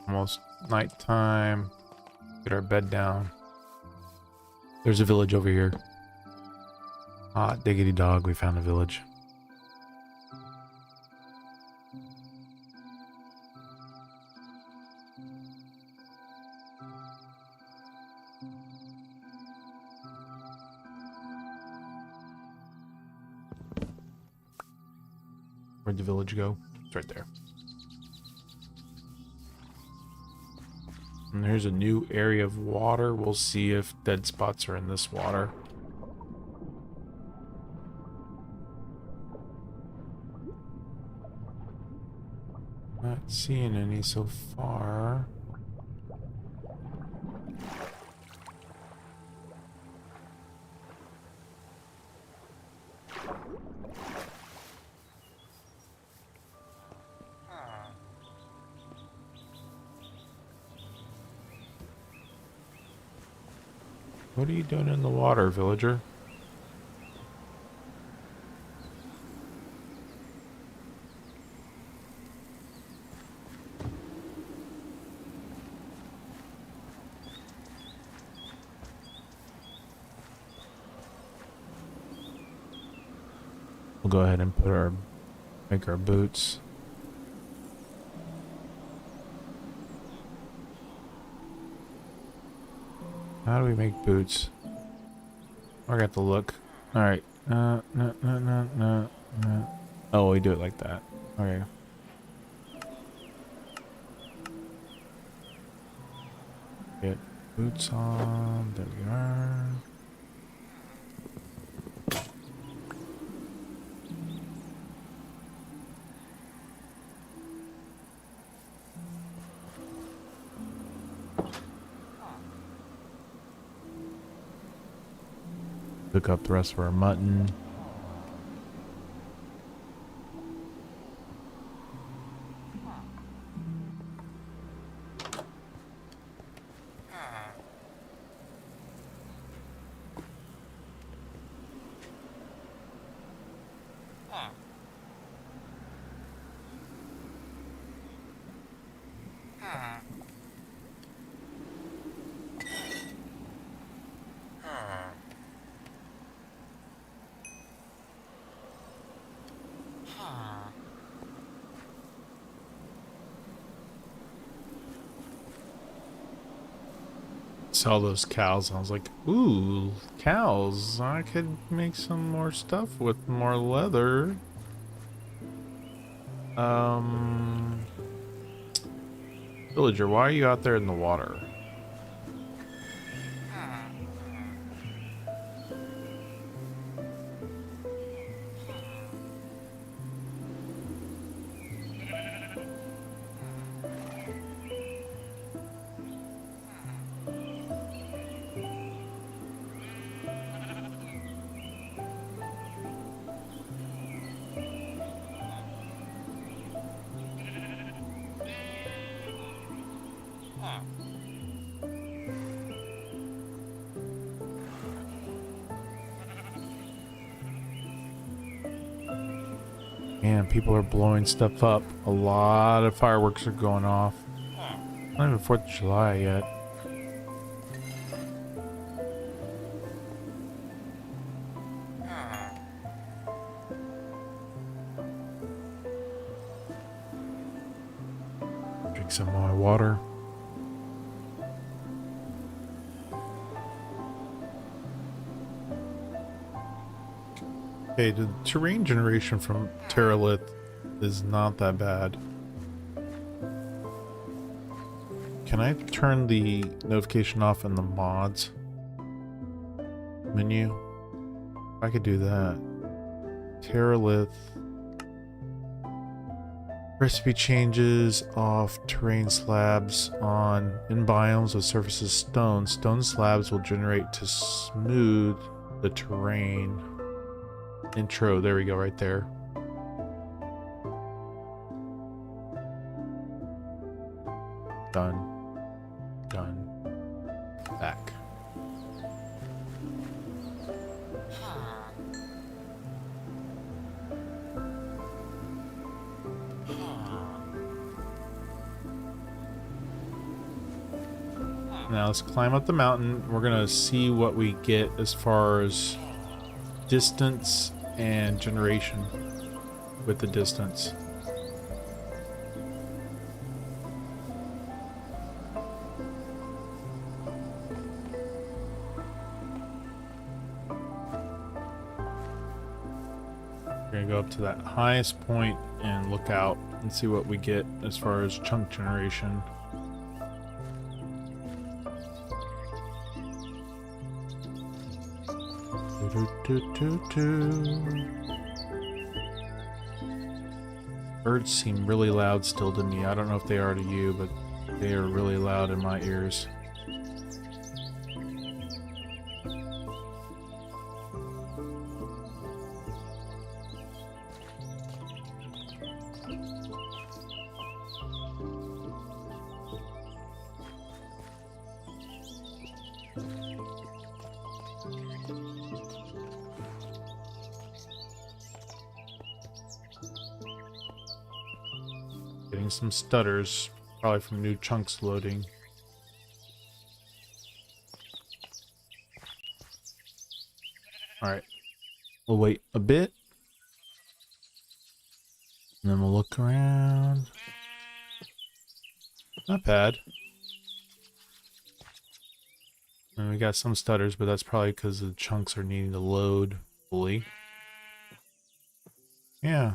Almost nighttime. Get our bed down. There's a village over here. Ah, diggity dog, we found a village. Where'd the village go? It's right there. And there's a new area of water. We'll see if dead spots are in this water. Not seeing any so far. What are you doing in the water, villager? We'll go ahead and make our boots. How do we make boots? I got to look. All right. No. Oh, we do it like that. Okay. Get boots on. There we are. Pick up the rest of our mutton. Saw those cows and I was like, ooh, cows. I could make some more stuff with more leather. Villager, why are you out there in the water? Man, people are blowing stuff up. A lot of fireworks are going off. Not even 4th of July yet. Drink some more water. Okay, the terrain generation from Terralith is not that bad. Can I turn the notification off in the mods? menu. I could do that. Terralith. Recipe changes off terrain slabs on in biomes with surfaces stone. Stone slabs will generate to smooth the terrain. Intro, there we go, right there. Done. Done. Back. Now let's climb up the mountain. We're gonna see what we get as far as distance and generation with the distance. We're gonna go up to that highest point and look out and see what we get as far as chunk generation. Birds seem really loud still to me. I don't know if they are to you, but they are really loud in my ears. Getting some stutters, probably from new chunks loading. Alright, we'll wait a bit, and then we'll look around. Not bad. And we got some stutters, but that's probably because the chunks are needing to load fully. Yeah.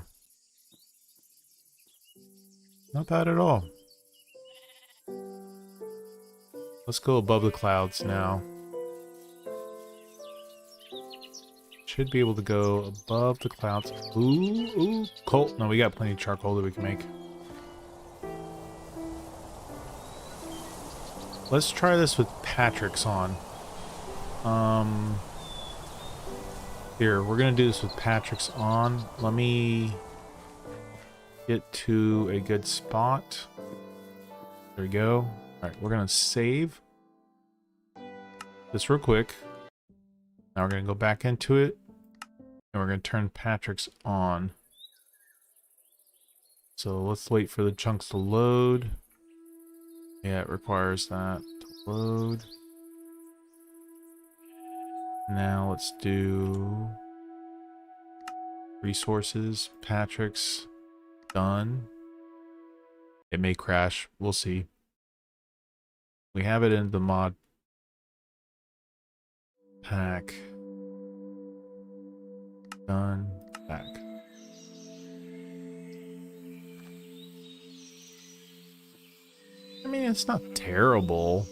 Not bad at all. Let's go above the clouds now. Should be able to go above the clouds. Ooh, coal. No, we got plenty of charcoal that we can make. Let's try this with Patrick's on. Here, we're gonna do this with Patrick's on. Let me get to a good spot. There we go. Alright, we're gonna save this real quick. Now we're gonna go back into it, and we're gonna turn Patrick's on. So let's wait for the chunks to load. Yeah, it requires that to load. Now let's do resources. Patrick's done. It may crash. We'll see. We have it in the mod pack. Done. Back. I mean, it's not terrible.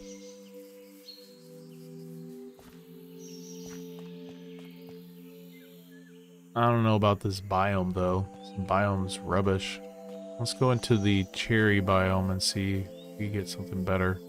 I don't know about this biome though. This biome's rubbish. Let's go into the cherry biome and see if we get something better.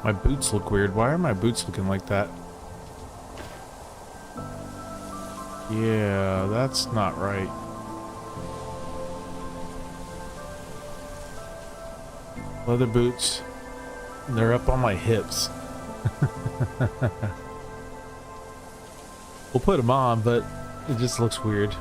My boots look weird. Why are my boots looking like that? Yeah, that's not right. Leather boots. They're up on my hips. We'll put them on, but it just looks weird.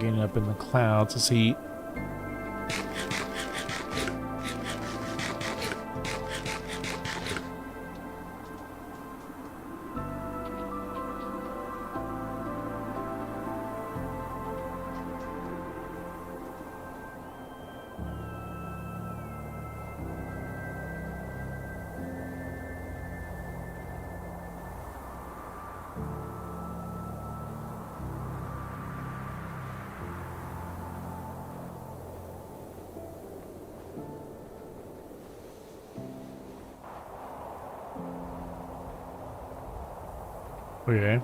getting up in the clouds. Let's see. Okay.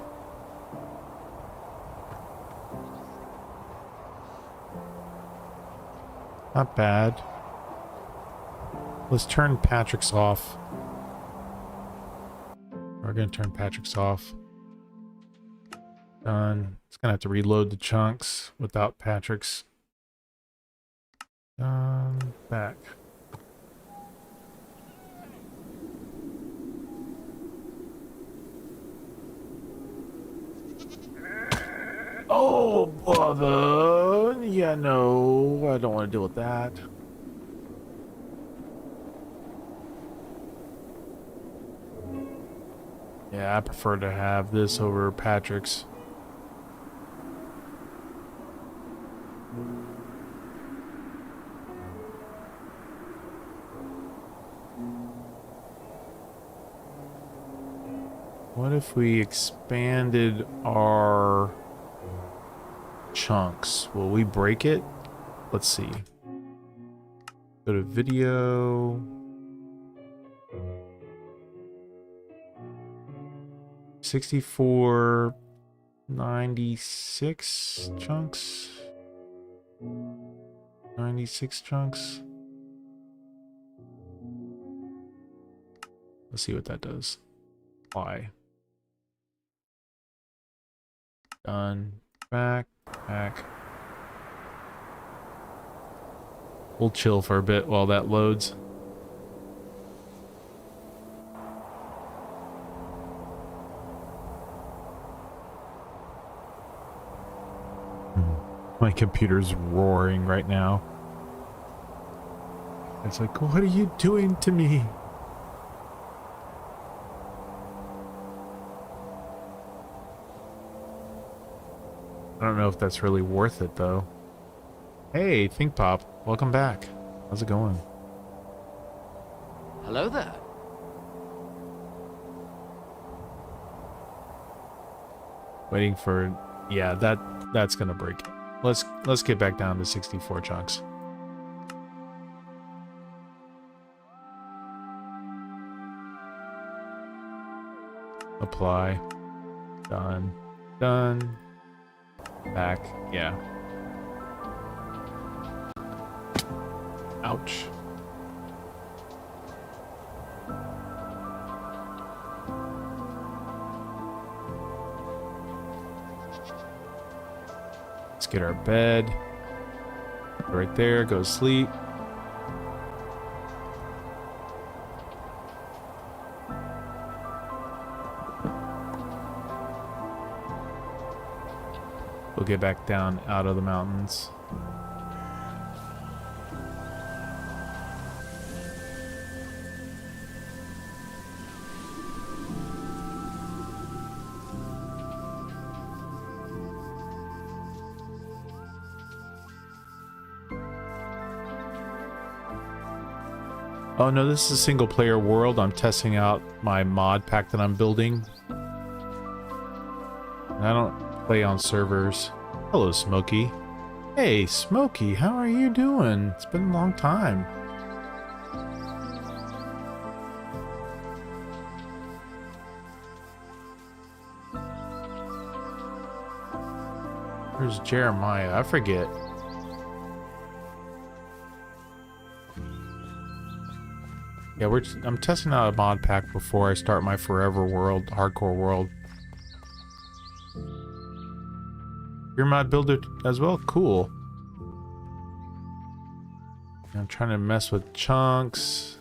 Not bad. Let's turn Patrick's off. We're gonna turn Patrick's off. Done. It's gonna have to reload the chunks without Patrick's. Back. Oh, bother. Yeah, no, I don't want to deal with that. Yeah, I prefer to have this over Patrick's. What if we expanded our chunks? Will we break it? Let's see. Go to video. 64, 96 chunks. 96 chunks. Let's see what that does. Why? Done. Back. We'll chill for a bit while that loads. My computer's roaring right now. It's like, what are you doing to me? I don't know if that's really worth it, though. Hey, Think Pop, welcome back. How's it going? Hello there. Waiting for, yeah, that's gonna break it. Let's get back down to 64 chunks. Apply. Done. Done. Back. Yeah. Ouch. Let's get our bed. Right there. Go to sleep. We'll get back down out of the mountains. Oh no, this is a single player world. I'm testing out my mod pack that I'm building. And I don't play on servers. Hello, Smokey. Hey, Smokey, how are you doing? It's been a long time. Where's Jeremiah? I forget. Yeah, I'm testing out a mod pack before I start my forever world, hardcore world. You're a mod builder as well? Cool. I'm trying to mess with chunks.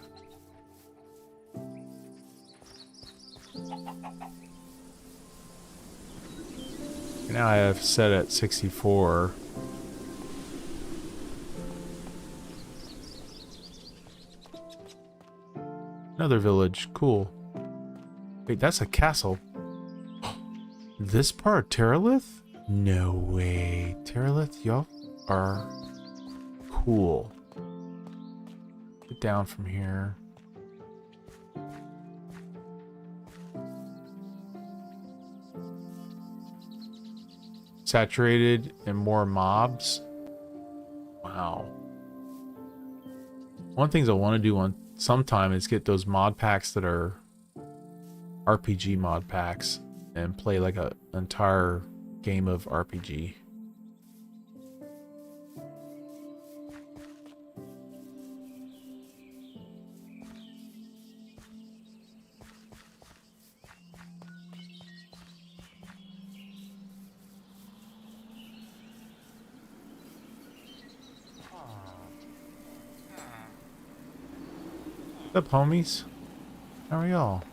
Now I have set at 64. Another village. Cool. Wait, that's a castle. This part, Terralith? No way. Terralith, y'all are cool. Get down from here. Saturated and more mobs. Wow. One of the things I want to do on sometime is get those mod packs that are RPG mod packs and play like an entire game of RPG. What's up, homies? How are y'all?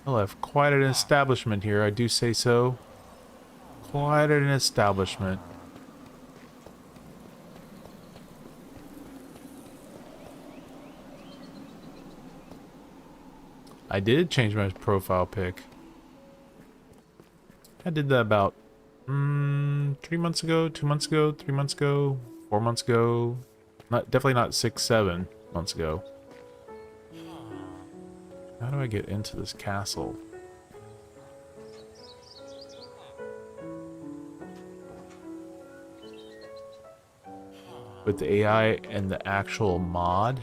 I'll have quite an establishment here, I do say so. Quite an establishment. I did change my profile pic. I did that about 3 months ago, 2 months ago, 3 months ago, 4 months ago. Definitely not 6, 7 months ago. How do I get into this castle? With the AI and the actual mod?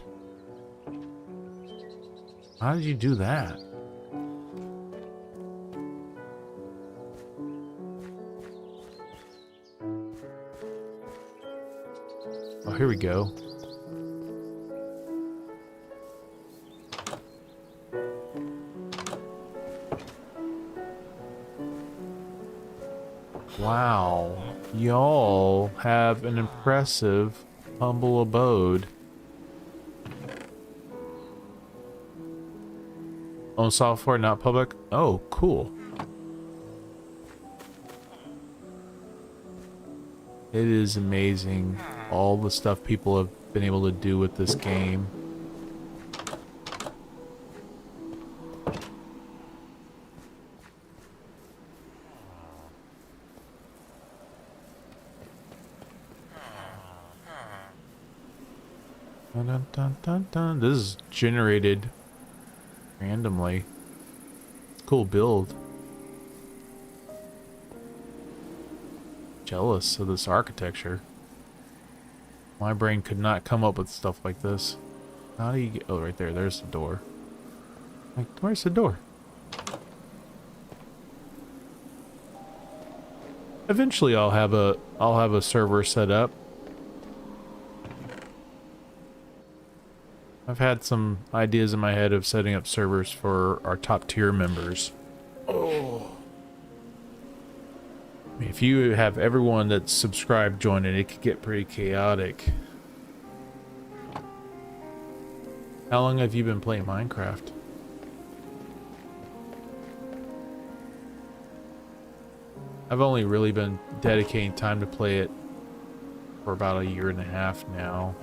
How did you do that? Oh, here we go. Wow, y'all have an impressive, humble abode. Own software, not public? Oh, cool. It is amazing all the stuff people have been able to do with this game. Dun, dun, dun, dun, dun. This is generated randomly. Cool build. Jealous of this architecture. My brain could not come up with stuff like this. How do you get... Oh, right there. There's the door. Like, where's the door? Eventually I'll have a server set up. I've had some ideas in my head of setting up servers for our top tier members. Oh. I mean, if you have everyone that's subscribed joining, it could get pretty chaotic. How long have you been playing Minecraft? I've only really been dedicating time to play it for about 1.5 years now.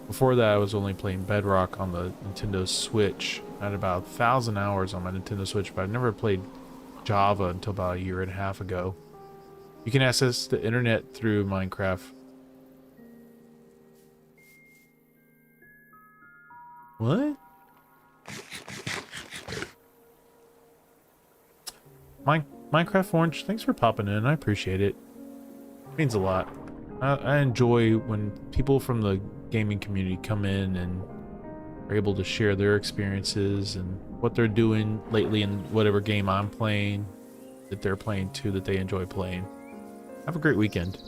Before that, I was only playing Bedrock on the Nintendo Switch. I had about 1,000 hours on my Nintendo Switch, but I've never played Java until about 1.5 years ago. You can access the internet through Minecraft. What? Minecraft Orange, thanks for popping in. I appreciate it. It means a lot. I enjoy when people from the gaming community come in and are able to share their experiences and what they're doing lately in whatever game I'm playing, that they're playing too, that they enjoy playing. Have a great weekend.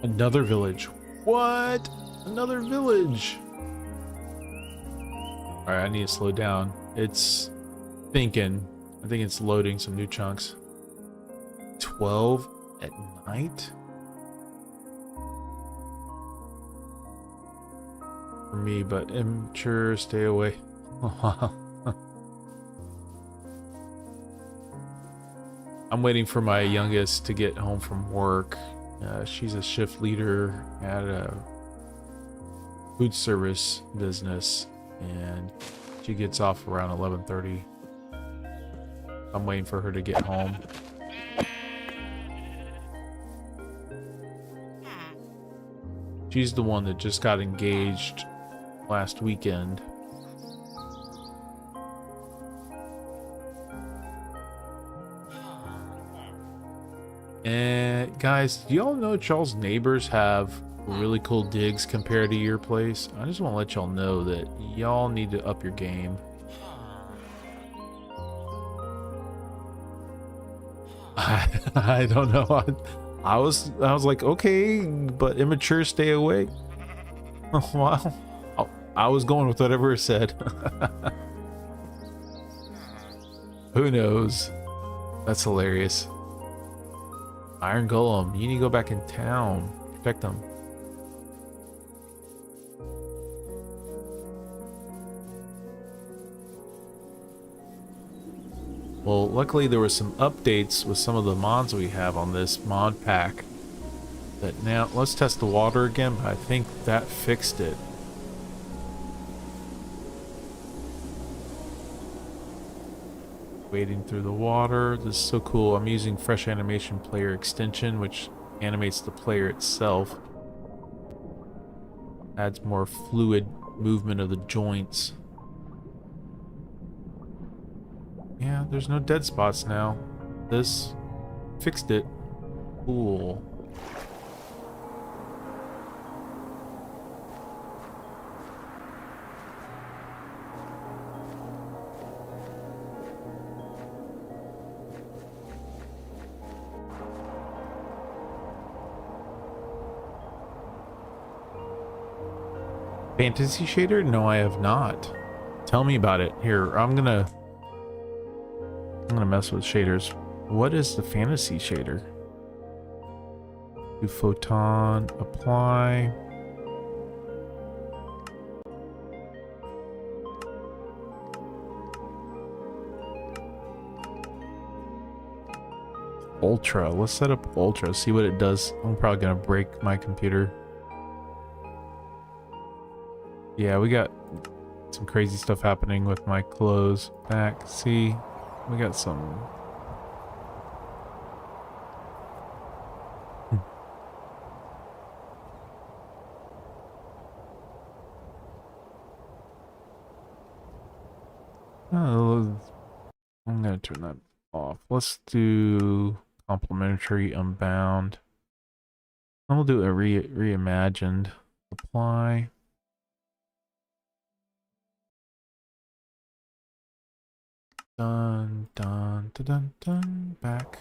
Another village. What? Another village. Alright, I need to slow down. It's thinking. I think it's loading some new chunks. 12 at night? For me, but immature, stay away. I'm waiting for my youngest to get home from work. She's a shift leader at a food service business, and she gets off around 11:30. I'm waiting for her to get home. She's the one that just got engaged last weekend. And guys, do y'all know y'all's neighbors have really cool digs compared to your place? I just want to let y'all know that y'all need to up your game. I don't know. I was like, okay, but immature, stay away. Wow. I was going with whatever it said. Who knows? That's hilarious. Iron Golem, you need to go back in town. Protect them. Well, luckily there were some updates with some of the mods we have on this mod pack. That now, let's test the water again, but I think that fixed it. Wading through the water. This is so cool. I'm using Fresh Animation Player Extension, which animates the player itself. Adds more fluid movement of the joints. Yeah, there's no dead spots now. This fixed it. Cool. Fantasy shader? No, I have not. Tell me about it. Here, I'm gonna mess with shaders. What is the fantasy shader? Do photon apply. Ultra. Let's set up Ultra. See what it does. I'm probably gonna break my computer. Yeah, we got some crazy stuff happening with my clothes back. See, we got some. Oh, I'm gonna turn that off. Let's do complementary unbound. And we'll do a reimagined. Apply. Dun dun dun dun dun. Back.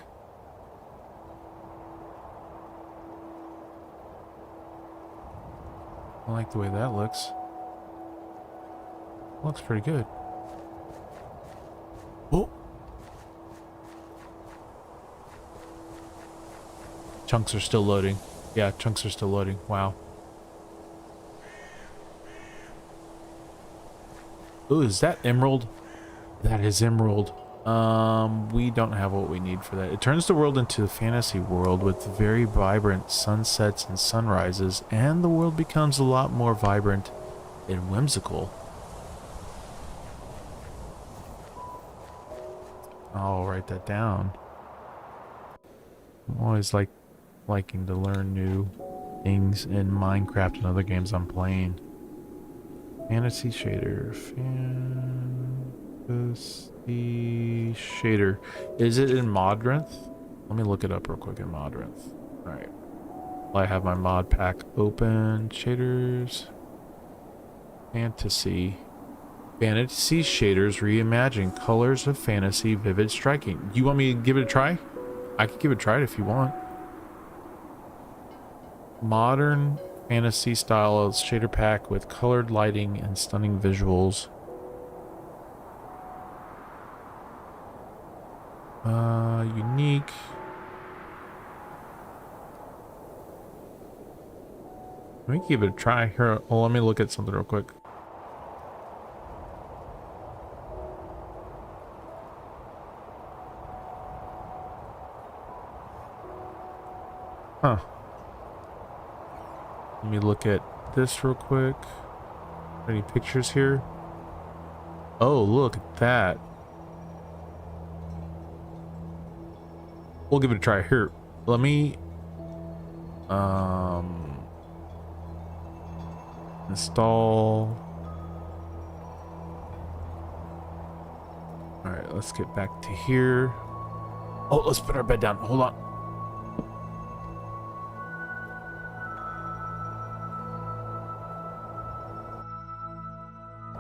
I like the way that looks. Looks pretty good. Oh. Chunks are still loading. Yeah, chunks are still loading. Wow. Ooh, is that emerald? That is emerald. We don't have what we need for that. It turns the world into a fantasy world with very vibrant sunsets and sunrises, and the world becomes a lot more vibrant and whimsical. I'll write that down. I'm always liking to learn new things in Minecraft and other games I'm playing. Fantasy shader. Fantasy shader. Is it in Modrinth? Let me look it up real quick in Modrinth. Alright. Well, I have my mod pack open. Shaders. Fantasy. Fantasy shaders reimagine colors of fantasy, vivid, striking. You want me to give it a try? I could give it a try if you want. Modern fantasy style shader pack with colored lighting and stunning visuals. Unique. Let me give it a try here. Oh, let me look at something real quick. Huh. Let me look at this real quick. Any pictures here? Oh, look at that. We'll give it a try here. Let me install. All right, let's get back to here. Oh, let's put our bed down. Hold on.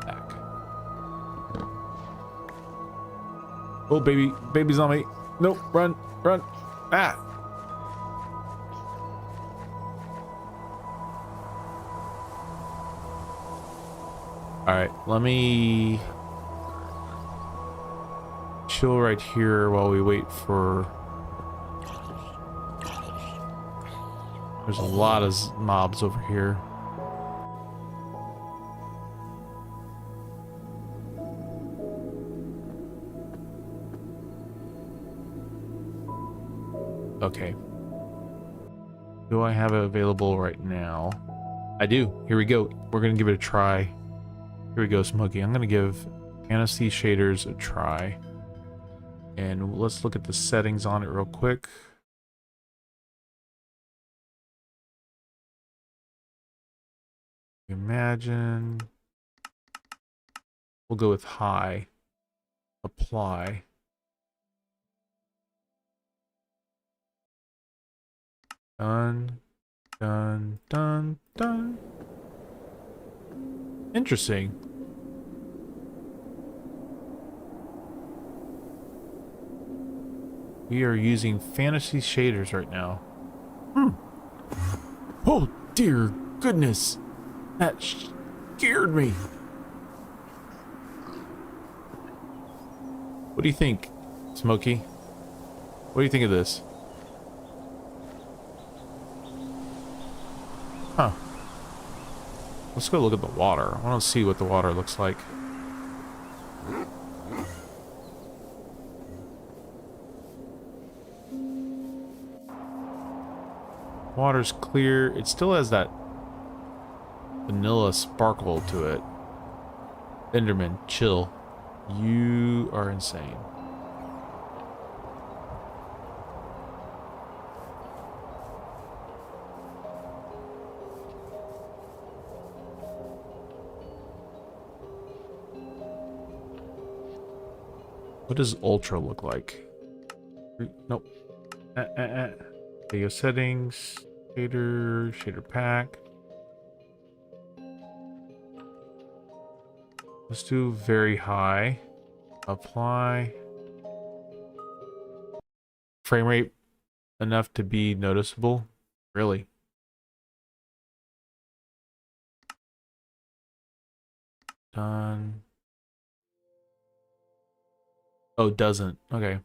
Back. Oh, baby's on me. Nope, run. Ah. All right, let me chill right here while we wait for. There's a lot of mobs over here. Okay. Do I have it available right now? I do. Here we go. We're gonna give it a try. Here we go, Smokey. I'm gonna give Fantasy Shaders a try. And let's look at the settings on it real quick. Imagine. We'll go with high. Apply. Done. Interesting. We are using fantasy shaders right now. Oh, dear goodness. That scared me. What do you think, Smokey? What do you think of this? Huh. Let's go look at the water. I want to see what the water looks like. Water's clear. It still has that vanilla sparkle to it. Enderman, chill. You are insane. What does Ultra look like? Nope. Video settings, shader pack. Let's do very high. Apply. Frame rate enough to be noticeable? Really? Done. Oh, doesn't. Okay.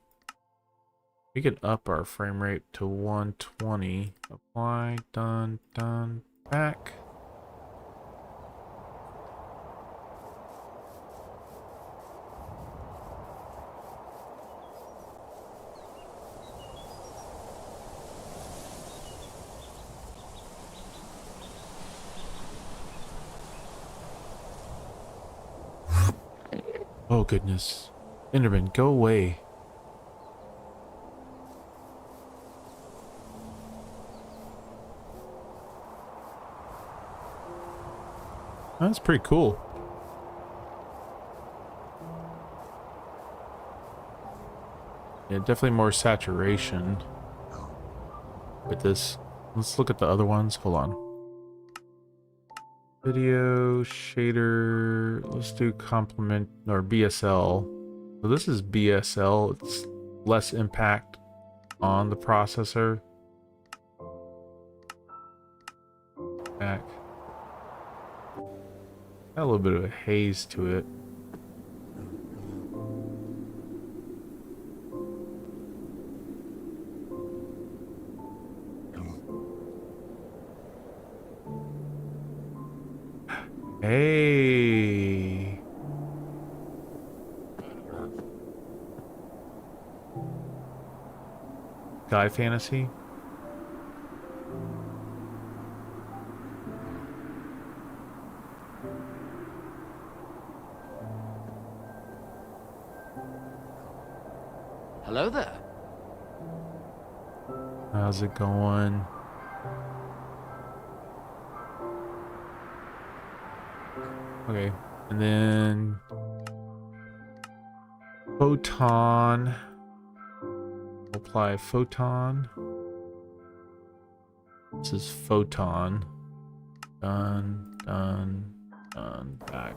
We can up our frame rate to 120. Apply. Done. Back. Oh, goodness. Enderman, go away. That's pretty cool. Yeah, definitely more saturation with this. Let's look at the other ones. Hold on. Video shader. Let's do complement or BSL. So this is BSL. It's less impact on the processor. Back. Got a little bit of a haze to it. Hey. Guy fantasy? Hello there. How's it going? Okay. And then photon. Apply photon. This is photon. Done, done, done, back.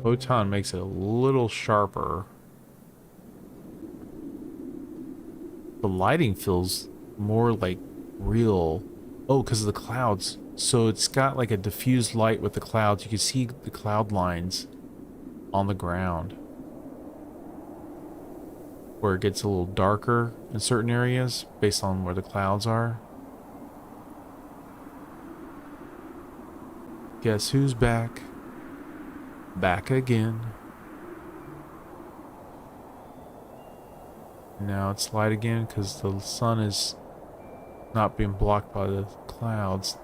Photon makes it a little sharper. The lighting feels more like real. Oh, because of the clouds. So it's got like a diffused light with the clouds. You can see the cloud lines on the ground, where it gets a little darker in certain areas based on where the clouds are. Guess who's back? Back again. Now it's light again because the sun is not being blocked by the clouds.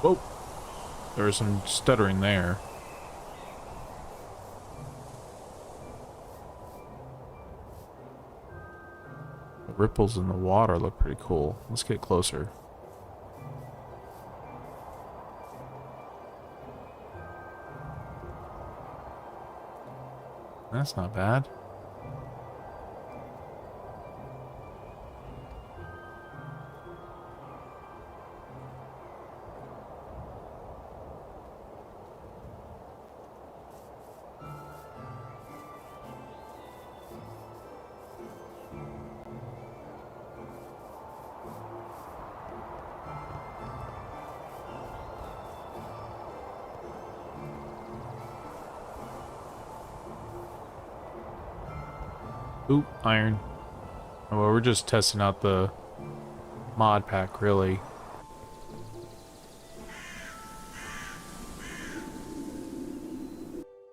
Whoa! There was some stuttering there. The ripples in the water look pretty cool. Let's get closer. That's not bad. Oop, iron. Oh, well, we're just testing out the mod pack, really.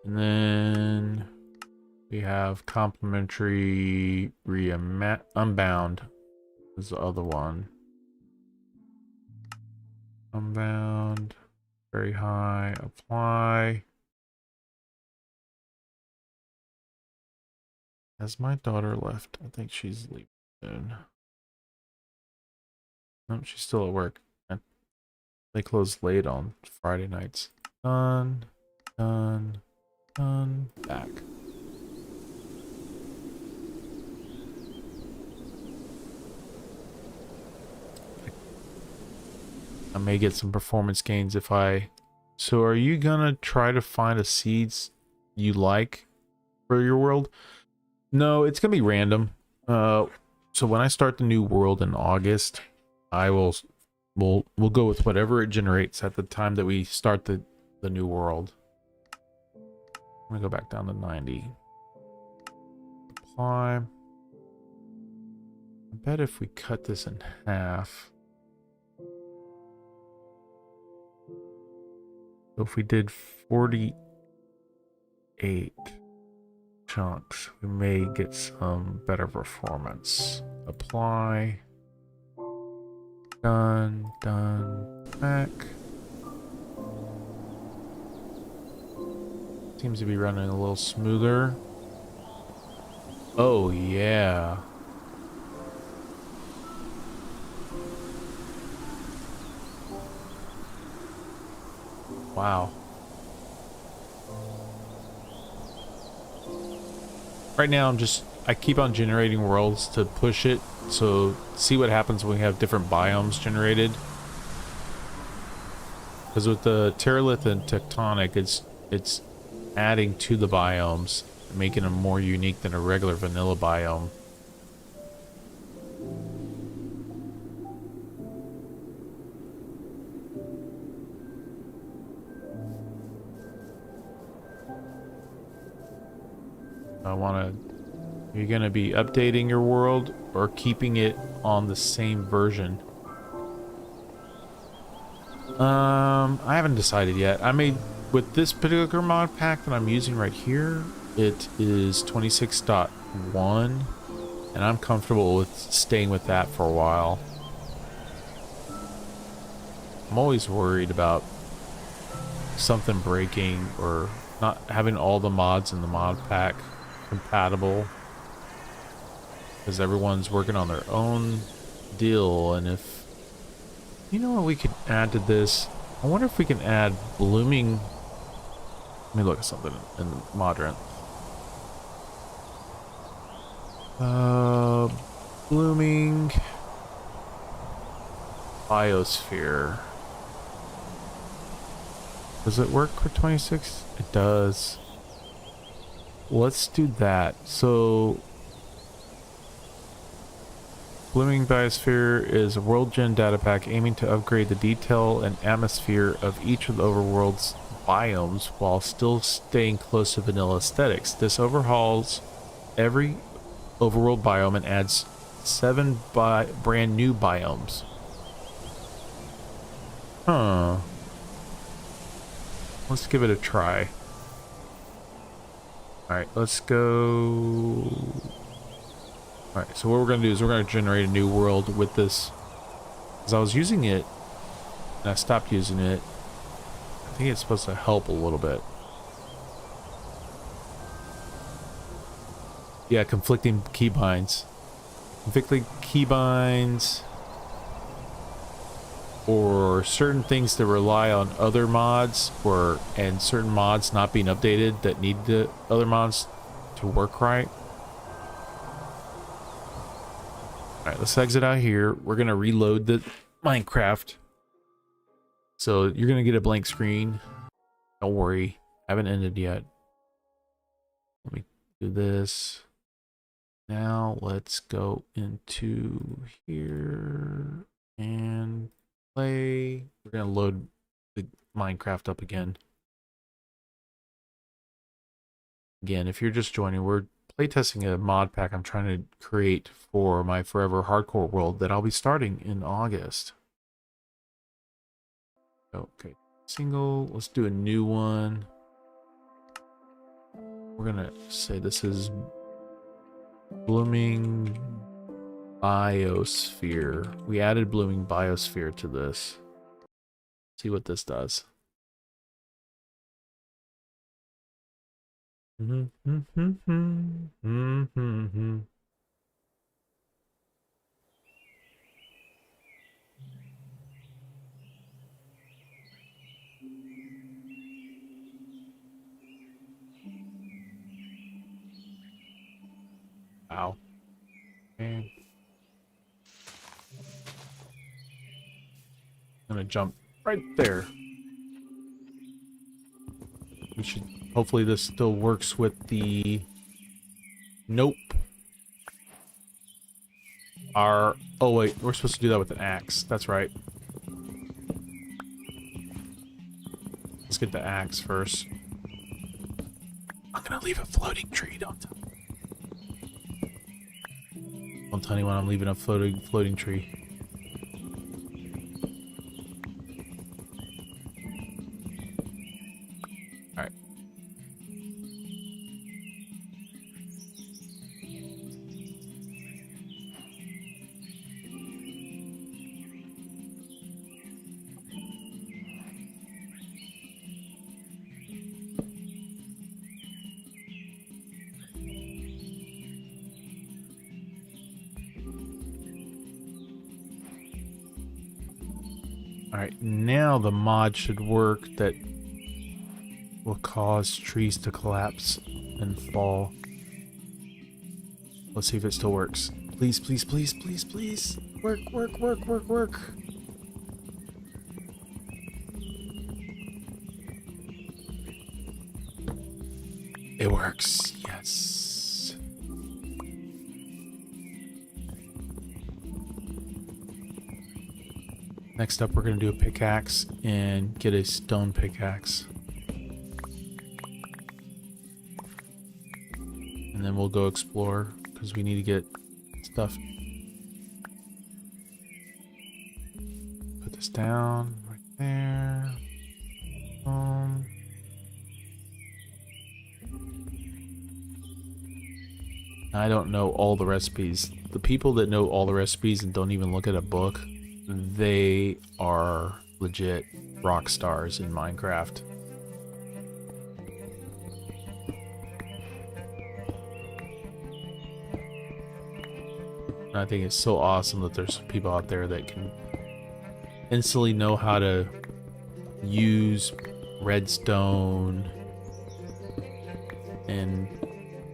And then we have complimentary Unbound is the other one. Unbound, very high, apply. Has my daughter left? I think she's leaving soon. No, she's still at work. They close late on Friday nights. Done, done, done, back. I may get some performance gains if I... So are you gonna try to find a seeds you like for your world? No, it's gonna be random. So when I start the new world in August, we'll go with whatever it generates at the time that we start the new world. I'm gonna go back down to 90. Apply. I bet if we cut this in half. So if we did 48 chunks, we may get some better performance. Apply. Done, done, back. Seems to be running a little smoother. Oh, yeah. Wow. Right now, I keep on generating worlds to push it, so see what happens when we have different biomes generated. Because with the Terralith and Tectonic, it's adding to the biomes, making them more unique than a regular vanilla biome. I want to... You're going to be updating your world or keeping it on the same version? I haven't decided yet. I made, with this particular mod pack that I'm using right here, it is 26.1, and I'm comfortable with staying with that for a while. I'm always worried about something breaking or not having all the mods in the mod pack compatible, because everyone's working on their own deal. And if, you know what we could add to this, I wonder if we can add blooming. Let me look at something in Modern. Blooming biosphere. Does it work for 26? It does. Let's do that. So Blooming Biosphere is a world gen data pack aiming to upgrade the detail and atmosphere of each of the overworld's biomes while still staying close to vanilla aesthetics. This overhauls every overworld biome and adds 7 brand new biomes. Huh. Let's give it a try. Alright, let's go... Alright, so what we're going to do is we're going to generate a new world with this. Because I was using it, and I stopped using it. I think it's supposed to help a little bit. Yeah, conflicting keybinds. Conflicting keybinds. Or certain things that rely on other mods, and certain mods not being updated that need the other mods to work right. Alright, let's exit out here. We're going to reload the Minecraft. So you're going to get a blank screen. Don't worry. I haven't ended yet. Let me do this. Now let's go into here and play. We're going to load the Minecraft up again. Again, if you're just joining, we're playtesting a mod pack I'm trying to create for my Forever Hardcore world that I'll be starting in August. Okay, single. Let's do a new one. We're gonna say this is Blooming Biosphere. We added Blooming Biosphere to this. See what this does. Wow. Okay. I'm gonna jump right there. We should, hopefully this still works with the... Nope. Oh wait, we're supposed to do that with an axe. That's right. Let's get the axe first. I'm gonna leave a floating tree, don't tell anyone I'm leaving a floating tree. Alright. Alright, now the mod should work that will cause trees to collapse and fall. Let's see if it still works. Please, please, please, please, please. Work, work, work, work, work. works. Yes. Next up, we're going to do a pickaxe and get a stone pickaxe. And then we'll go explore because we need to get stuff. Put this down right there. I don't know all the recipes. The people that know all the recipes and don't even look at a book, they are legit rock stars in Minecraft. And I think it's so awesome that there's people out there that can instantly know how to use redstone and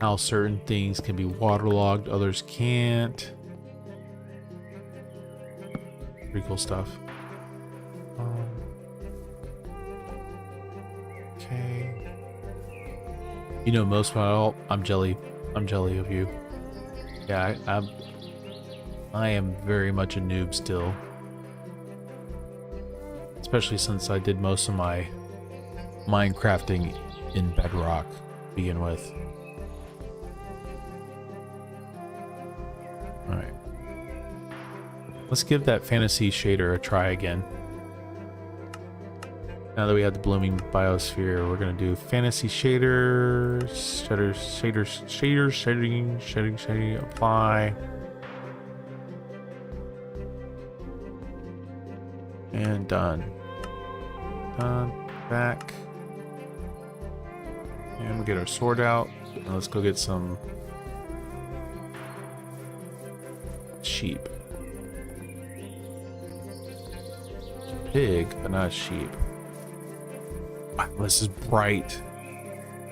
how certain things can be waterlogged, others can't. Pretty cool stuff. Okay. You know most about all. I'm jelly of you. Yeah, I am very much a noob still. Especially since I did most of my Minecrafting in Bedrock to begin with. Alright. Let's give that fantasy shader a try again. Now that we have the blooming biosphere, we're gonna do fantasy shading, apply. And done. Back. And we get our sword out. Now let's go get some sheep. Pig, but not sheep. Wow, this is bright.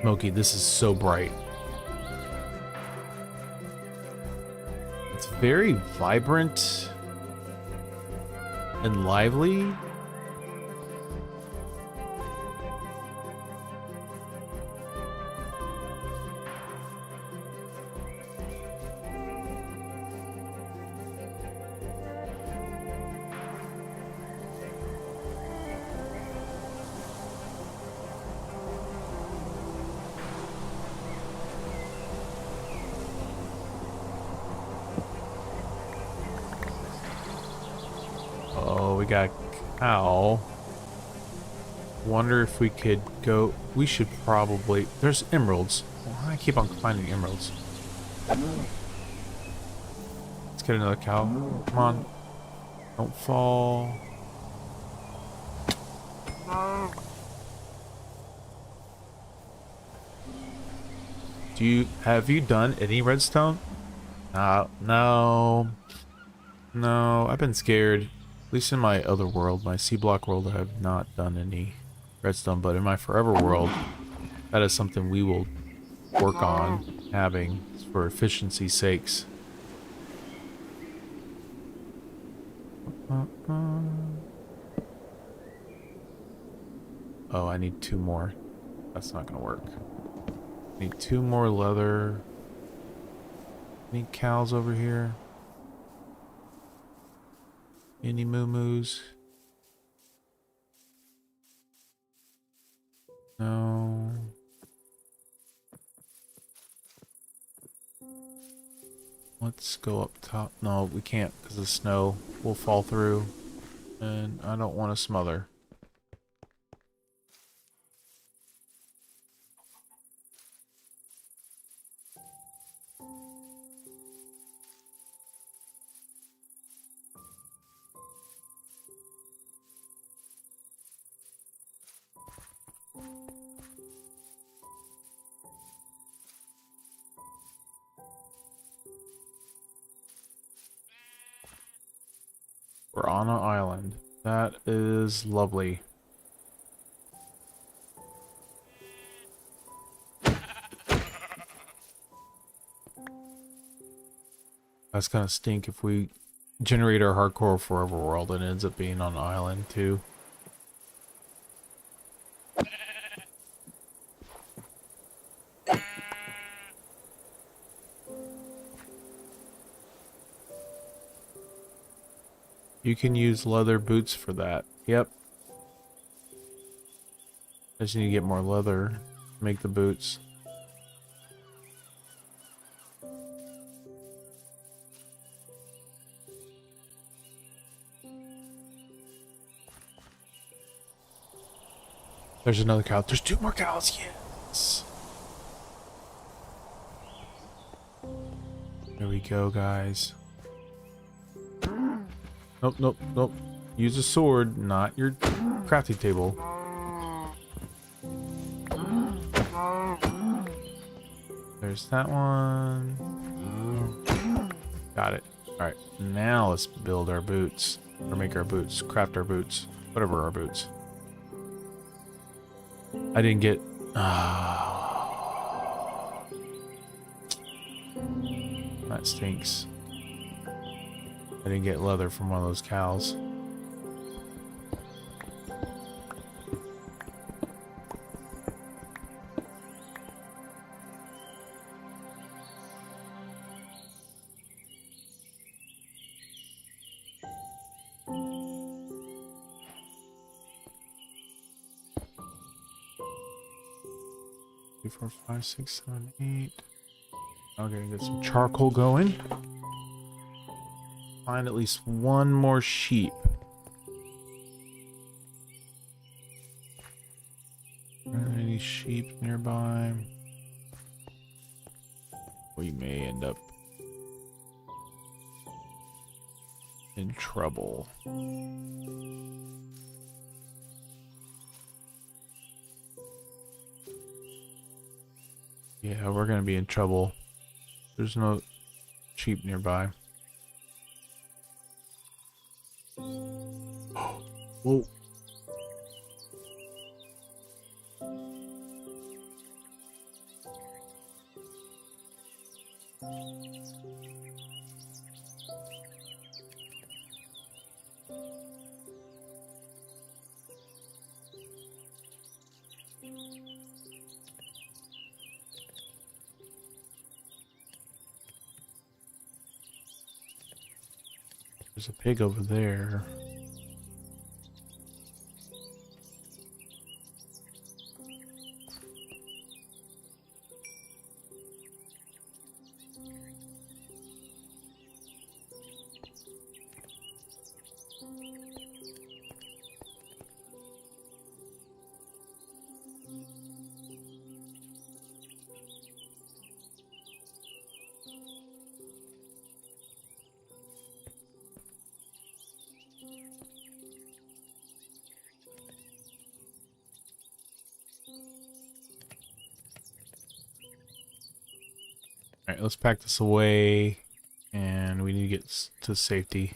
Smokey, this is so bright. It's very vibrant and lively. Oh, we got cow. Wonder if we could go. We should probably. There's emeralds. Why do I keep on finding emeralds? Let's get another cow. Come on. Don't fall. Have you done any redstone? No. No, I've been scared. At least in my other world, my C block world, I have not done any redstone, but in my forever world, that is something we will work on having for efficiency's sakes. Oh, I need 2 more. That's not gonna work. I need 2 more leather. Any cows over here? Any moo-moos? No. Let's go up top. No, we can't because of snow. We'll fall through. And I don't want to smother. We're on an island. That is lovely. That's gonna stink if we generate our hardcore forever world and it ends up being on an island too. You can use leather boots for that. Yep. I just need to get more leather to make the boots. There's another cow. There's 2 more cows. Yes. There we go, guys. Nope, nope, nope. Use a sword, not your crafting table. There's that one. Got it. Alright, now let's build our boots. Or make our boots. Craft our boots. Whatever our boots. I didn't get... that stinks. I didn't get leather from one of those cows. Three, 4, 5, 6, 7, 8. Okay, get some charcoal going. Find at least one more sheep. Any sheep nearby? We may end up in trouble. Yeah, we're gonna be in trouble. There's no sheep nearby. Whoa. There's a pig over there. Alright, let's pack this away, and we need to get to safety.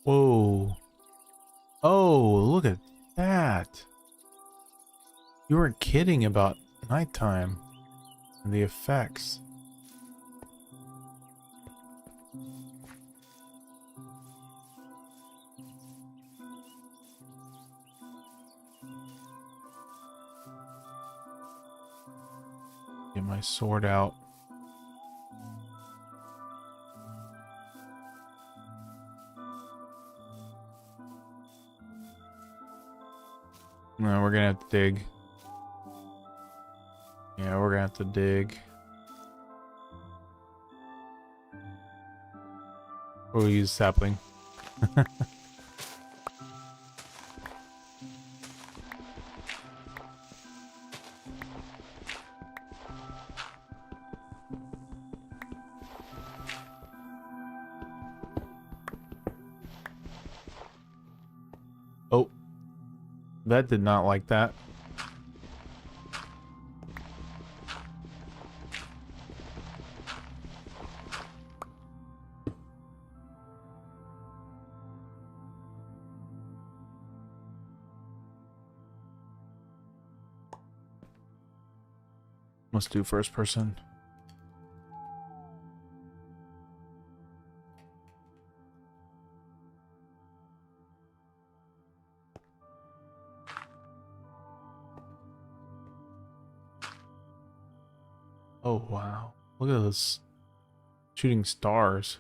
Whoa. Oh, look at that. You weren't kidding about nighttime and the effects. Get my sword out. No, we're gonna have to dig. Yeah, we're gonna have to dig. We'll use sapling. Oh, that did not like that. Let's do first person. Oh, wow. Look at this. Shooting stars.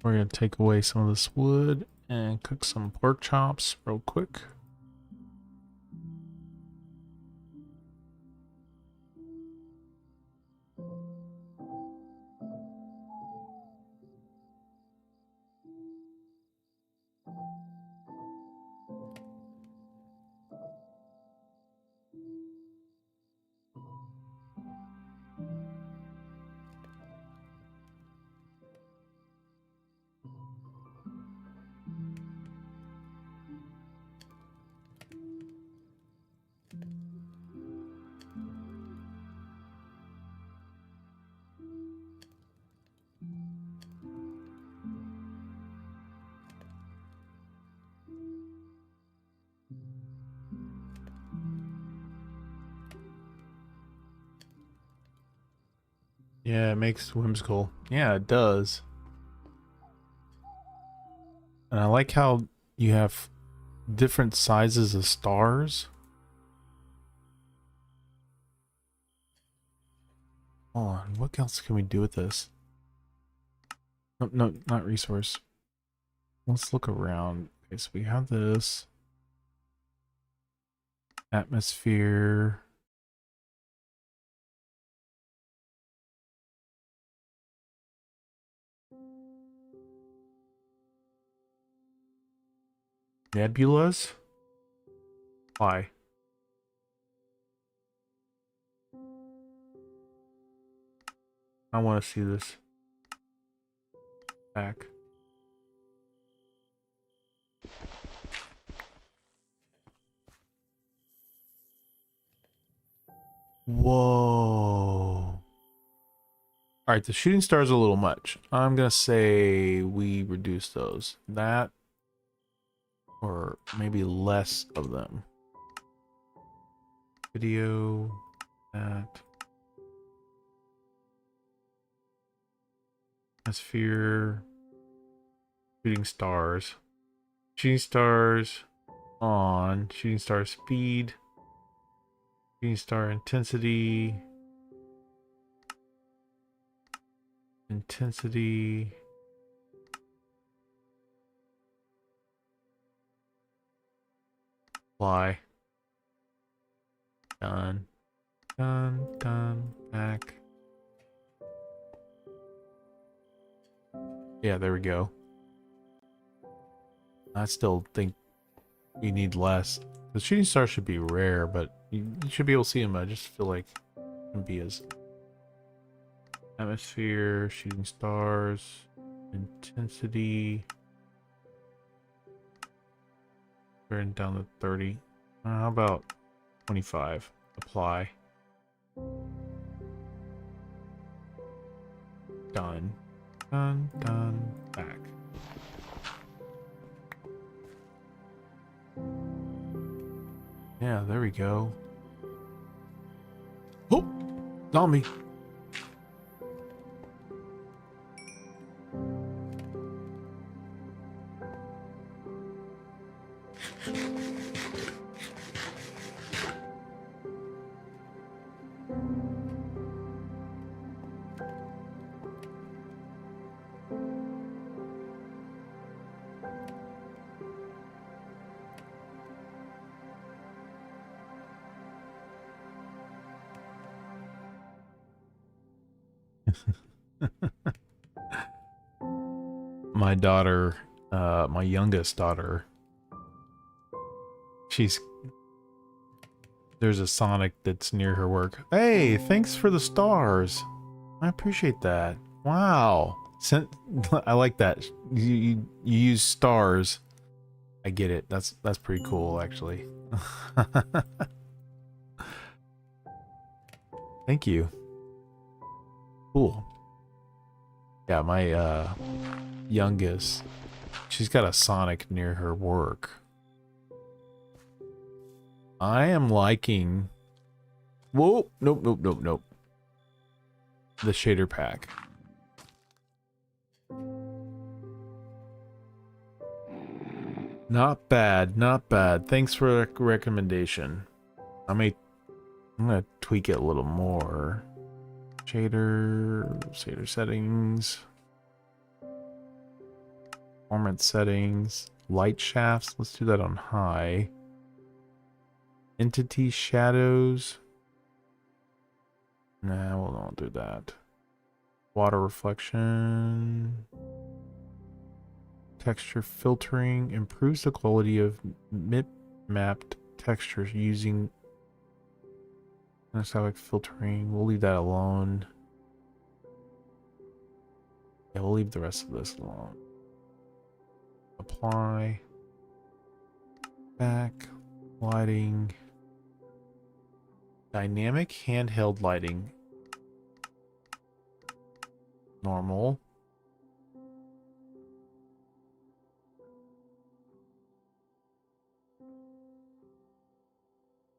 We're going to take away some of this wood and cook some pork chops real quick. Yeah, it makes whimsical. Yeah, it does. And I like how you have different sizes of stars. Hold on, what else can we do with this? No, no, not resource. Let's look around. Okay, so we have this. Atmosphere. Nebulas? Why? I want to see this back. Whoa. Alright, the shooting stars are a little much. I'm gonna say we reduce those. That, or maybe less of them. Video, that. Atmosphere. Shooting stars. Shooting stars on. Shooting star speed. Shooting star intensity. Intensity. Fly. Done. Done. Done. Back. Yeah, there we go. I still think we need less. The shooting star should be rare, but you should be able to see them. I just feel like it can be as atmosphere, shooting stars, intensity. Turn down to 30. How about 25? Apply. Done. Done. Done. Back. Yeah, there we go. Oh! Zombie! My daughter, my youngest daughter, there's a Sonic that's near her work. Hey, thanks for the stars. I appreciate that. Wow. I like that. You use stars. I get it. That's pretty cool, actually. Thank you. Cool. Yeah, my youngest, she's got a Sonic near her work. I am liking... Whoa! Nope, nope, nope, nope. the shader pack. Not bad, not bad. Thanks for the recommendation. I'm gonna tweak it a little more. Shader settings, performance settings, light shafts. Let's do that on high. Entity shadows. Nah, we'll not do that. Water reflection. Texture filtering improves the quality of mapped textures using anisotropic filtering. We'll leave that alone. Yeah, we'll leave the rest of this alone. Apply. Back. Lighting. Dynamic handheld lighting. Normal.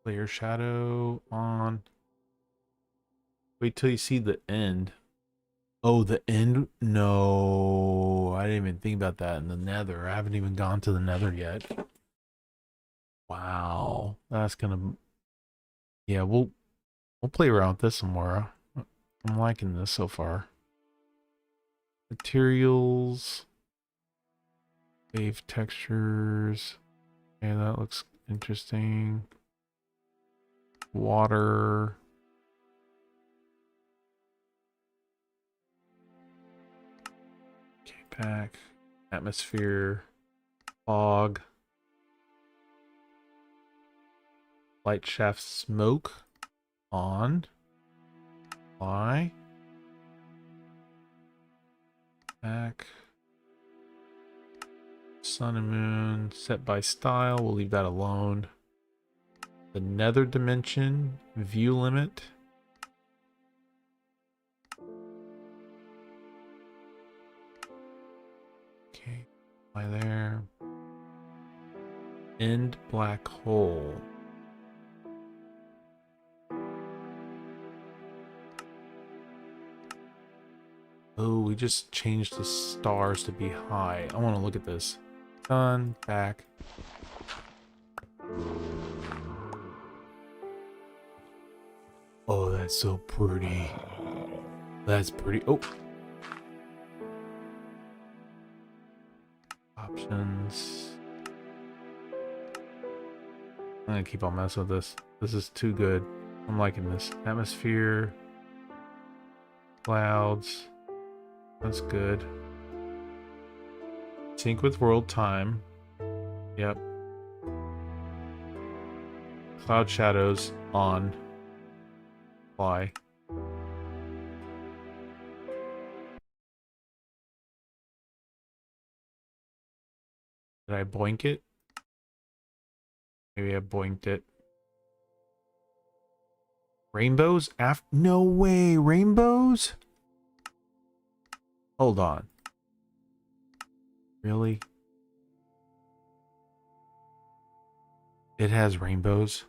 Layer shadow on. Wait till you see the end. Oh, the end? No, I didn't even think about that in the nether. I haven't even gone to the nether yet. Wow, that's gonna... Yeah, we'll play around with this some more. I'm liking this so far. Materials. Wave textures. Yeah, that looks interesting. Water. Okay, pack. Atmosphere. Fog. Light shaft smoke. On. Apply. Back. Sun and moon. Set by style. We'll leave that alone. The nether dimension. View limit. Okay. Apply there. End black hole. Oh, we just changed the stars to be high. I want to look at this. Sun, back. Oh, that's so pretty. That's pretty. Oh. Options. I'm gonna keep on messing with this. This is too good. I'm liking this. Atmosphere. Clouds. That's good. Sync with world time. Yep. Cloud shadows on. Fly. Did I boink it? Maybe I boinked it. Rainbows? No way! Rainbows? Hold on. Really? It has rainbows?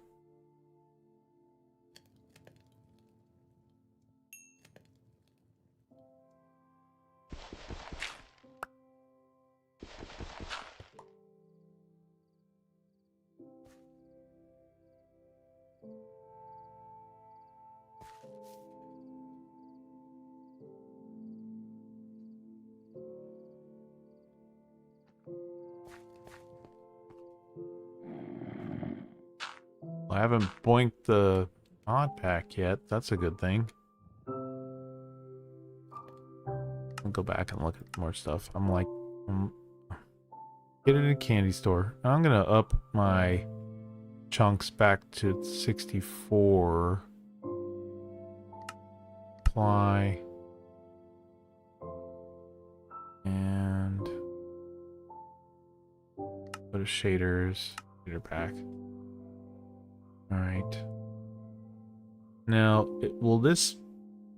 I haven't boinked the Modpack yet. That's a good thing. I'll go back and look at more stuff. I'm like, get it at a candy store. I'm gonna up my chunks back to 64. Apply. And go to shaders. Shader pack. Alright. Now, will this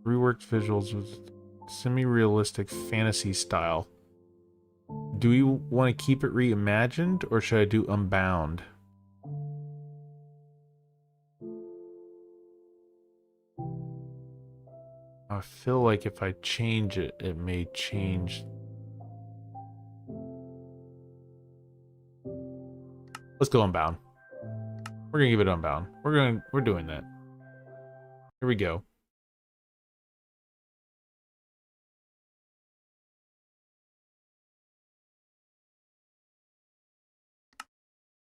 reworked visuals with semi-realistic fantasy style? Do we want to keep it reimagined, or should I do Unbound? I feel like if I change it, it may change. Let's go unbound. We're gonna give it unbound. We're doing that. Here we go.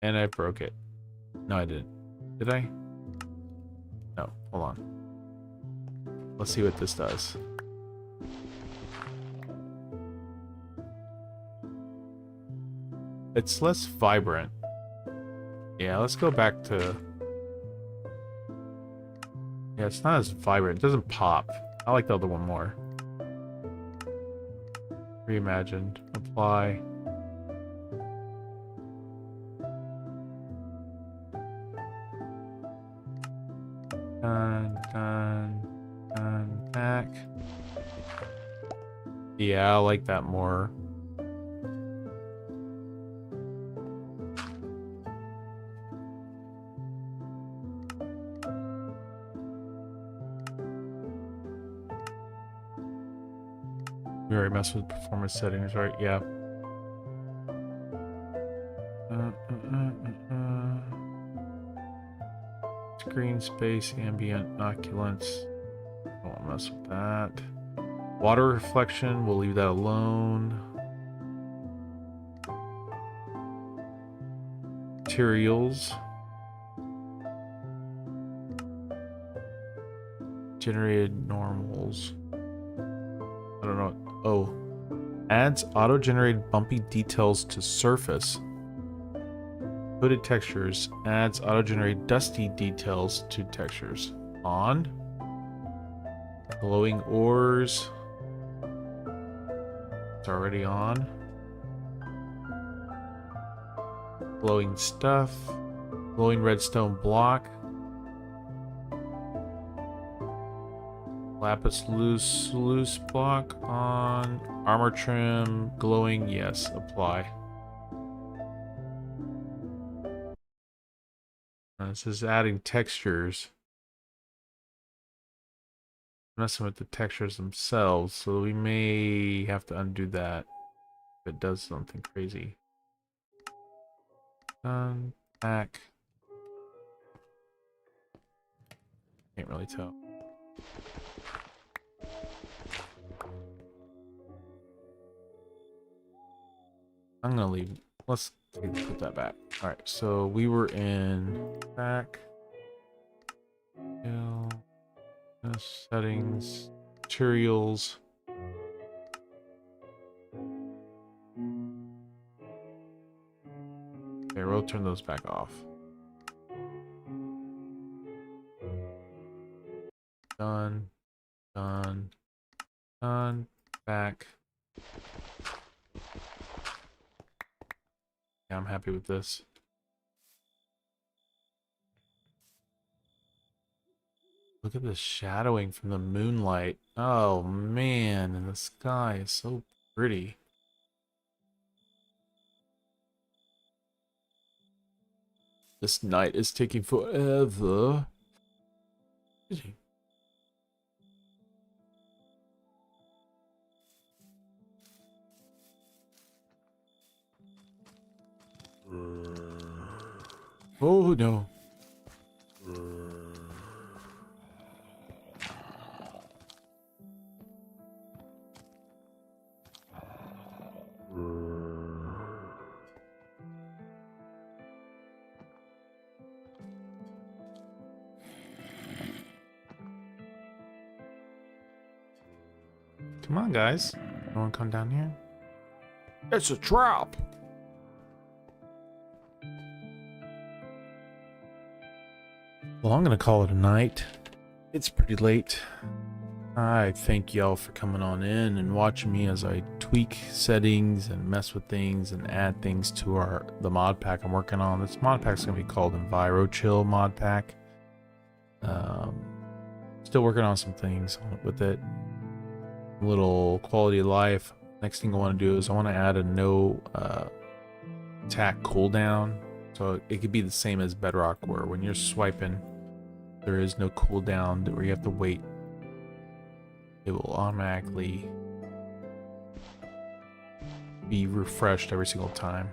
And I broke it. No, I didn't. Did I? No, hold on. Let's see what this does. It's less vibrant. Yeah, let's go back to... Yeah, it's not as vibrant. It doesn't pop. I like the other one more. Reimagined. Apply. Done. Back. Yeah, I like that more. We already messed with performance settings, right? Yeah. Screen space, ambient, occlusions. Don't want to mess with that. Water reflection, we'll leave that alone. Materials. Generated normals. I don't know. Oh. Adds auto-generated bumpy details to surface. Hooded textures. Adds auto-generated dusty details to textures. On. Glowing ores. It's already on. Glowing stuff. Glowing redstone block. Lapis loose block on. Armor trim. Glowing, yes. Apply. This is adding textures. Messing with the textures themselves, so we may have to undo that if it does something crazy. Back. Can't really tell. I'm gonna leave. Let's put that back. All right, so we were in back. Settings, materials. Okay, we'll turn those back off. Done. Back. Yeah, I'm happy with this. Look at the shadowing from the moonlight. Oh man, and the sky is so pretty. This night is taking forever. Oh no. Come on, guys. You want to come down here? It's a trap. Well, I'm going to call it a night. It's pretty late. I thank y'all for coming on in and watching me as I tweak settings and mess with things and add things to the mod pack I'm working on. This mod pack is going to be called EnviroChill mod pack. Still working on some things with it. A little quality of life. Next thing I want to do is I want to add a no attack cooldown. So it could be the same as Bedrock, where when you're swiping, there is no cooldown where you have to wait it will automatically be refreshed every single time.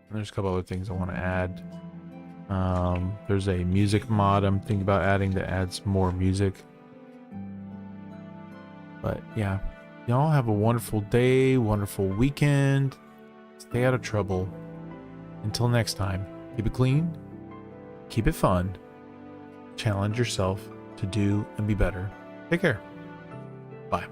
And there's a couple other things I want to add. There's a music mod I'm thinking about adding that adds more music. But yeah, y'all have a wonderful day, wonderful weekend. Stay out of trouble. Until next time, keep it clean, keep it fun, challenge yourself to do and be better. Take care. Bye.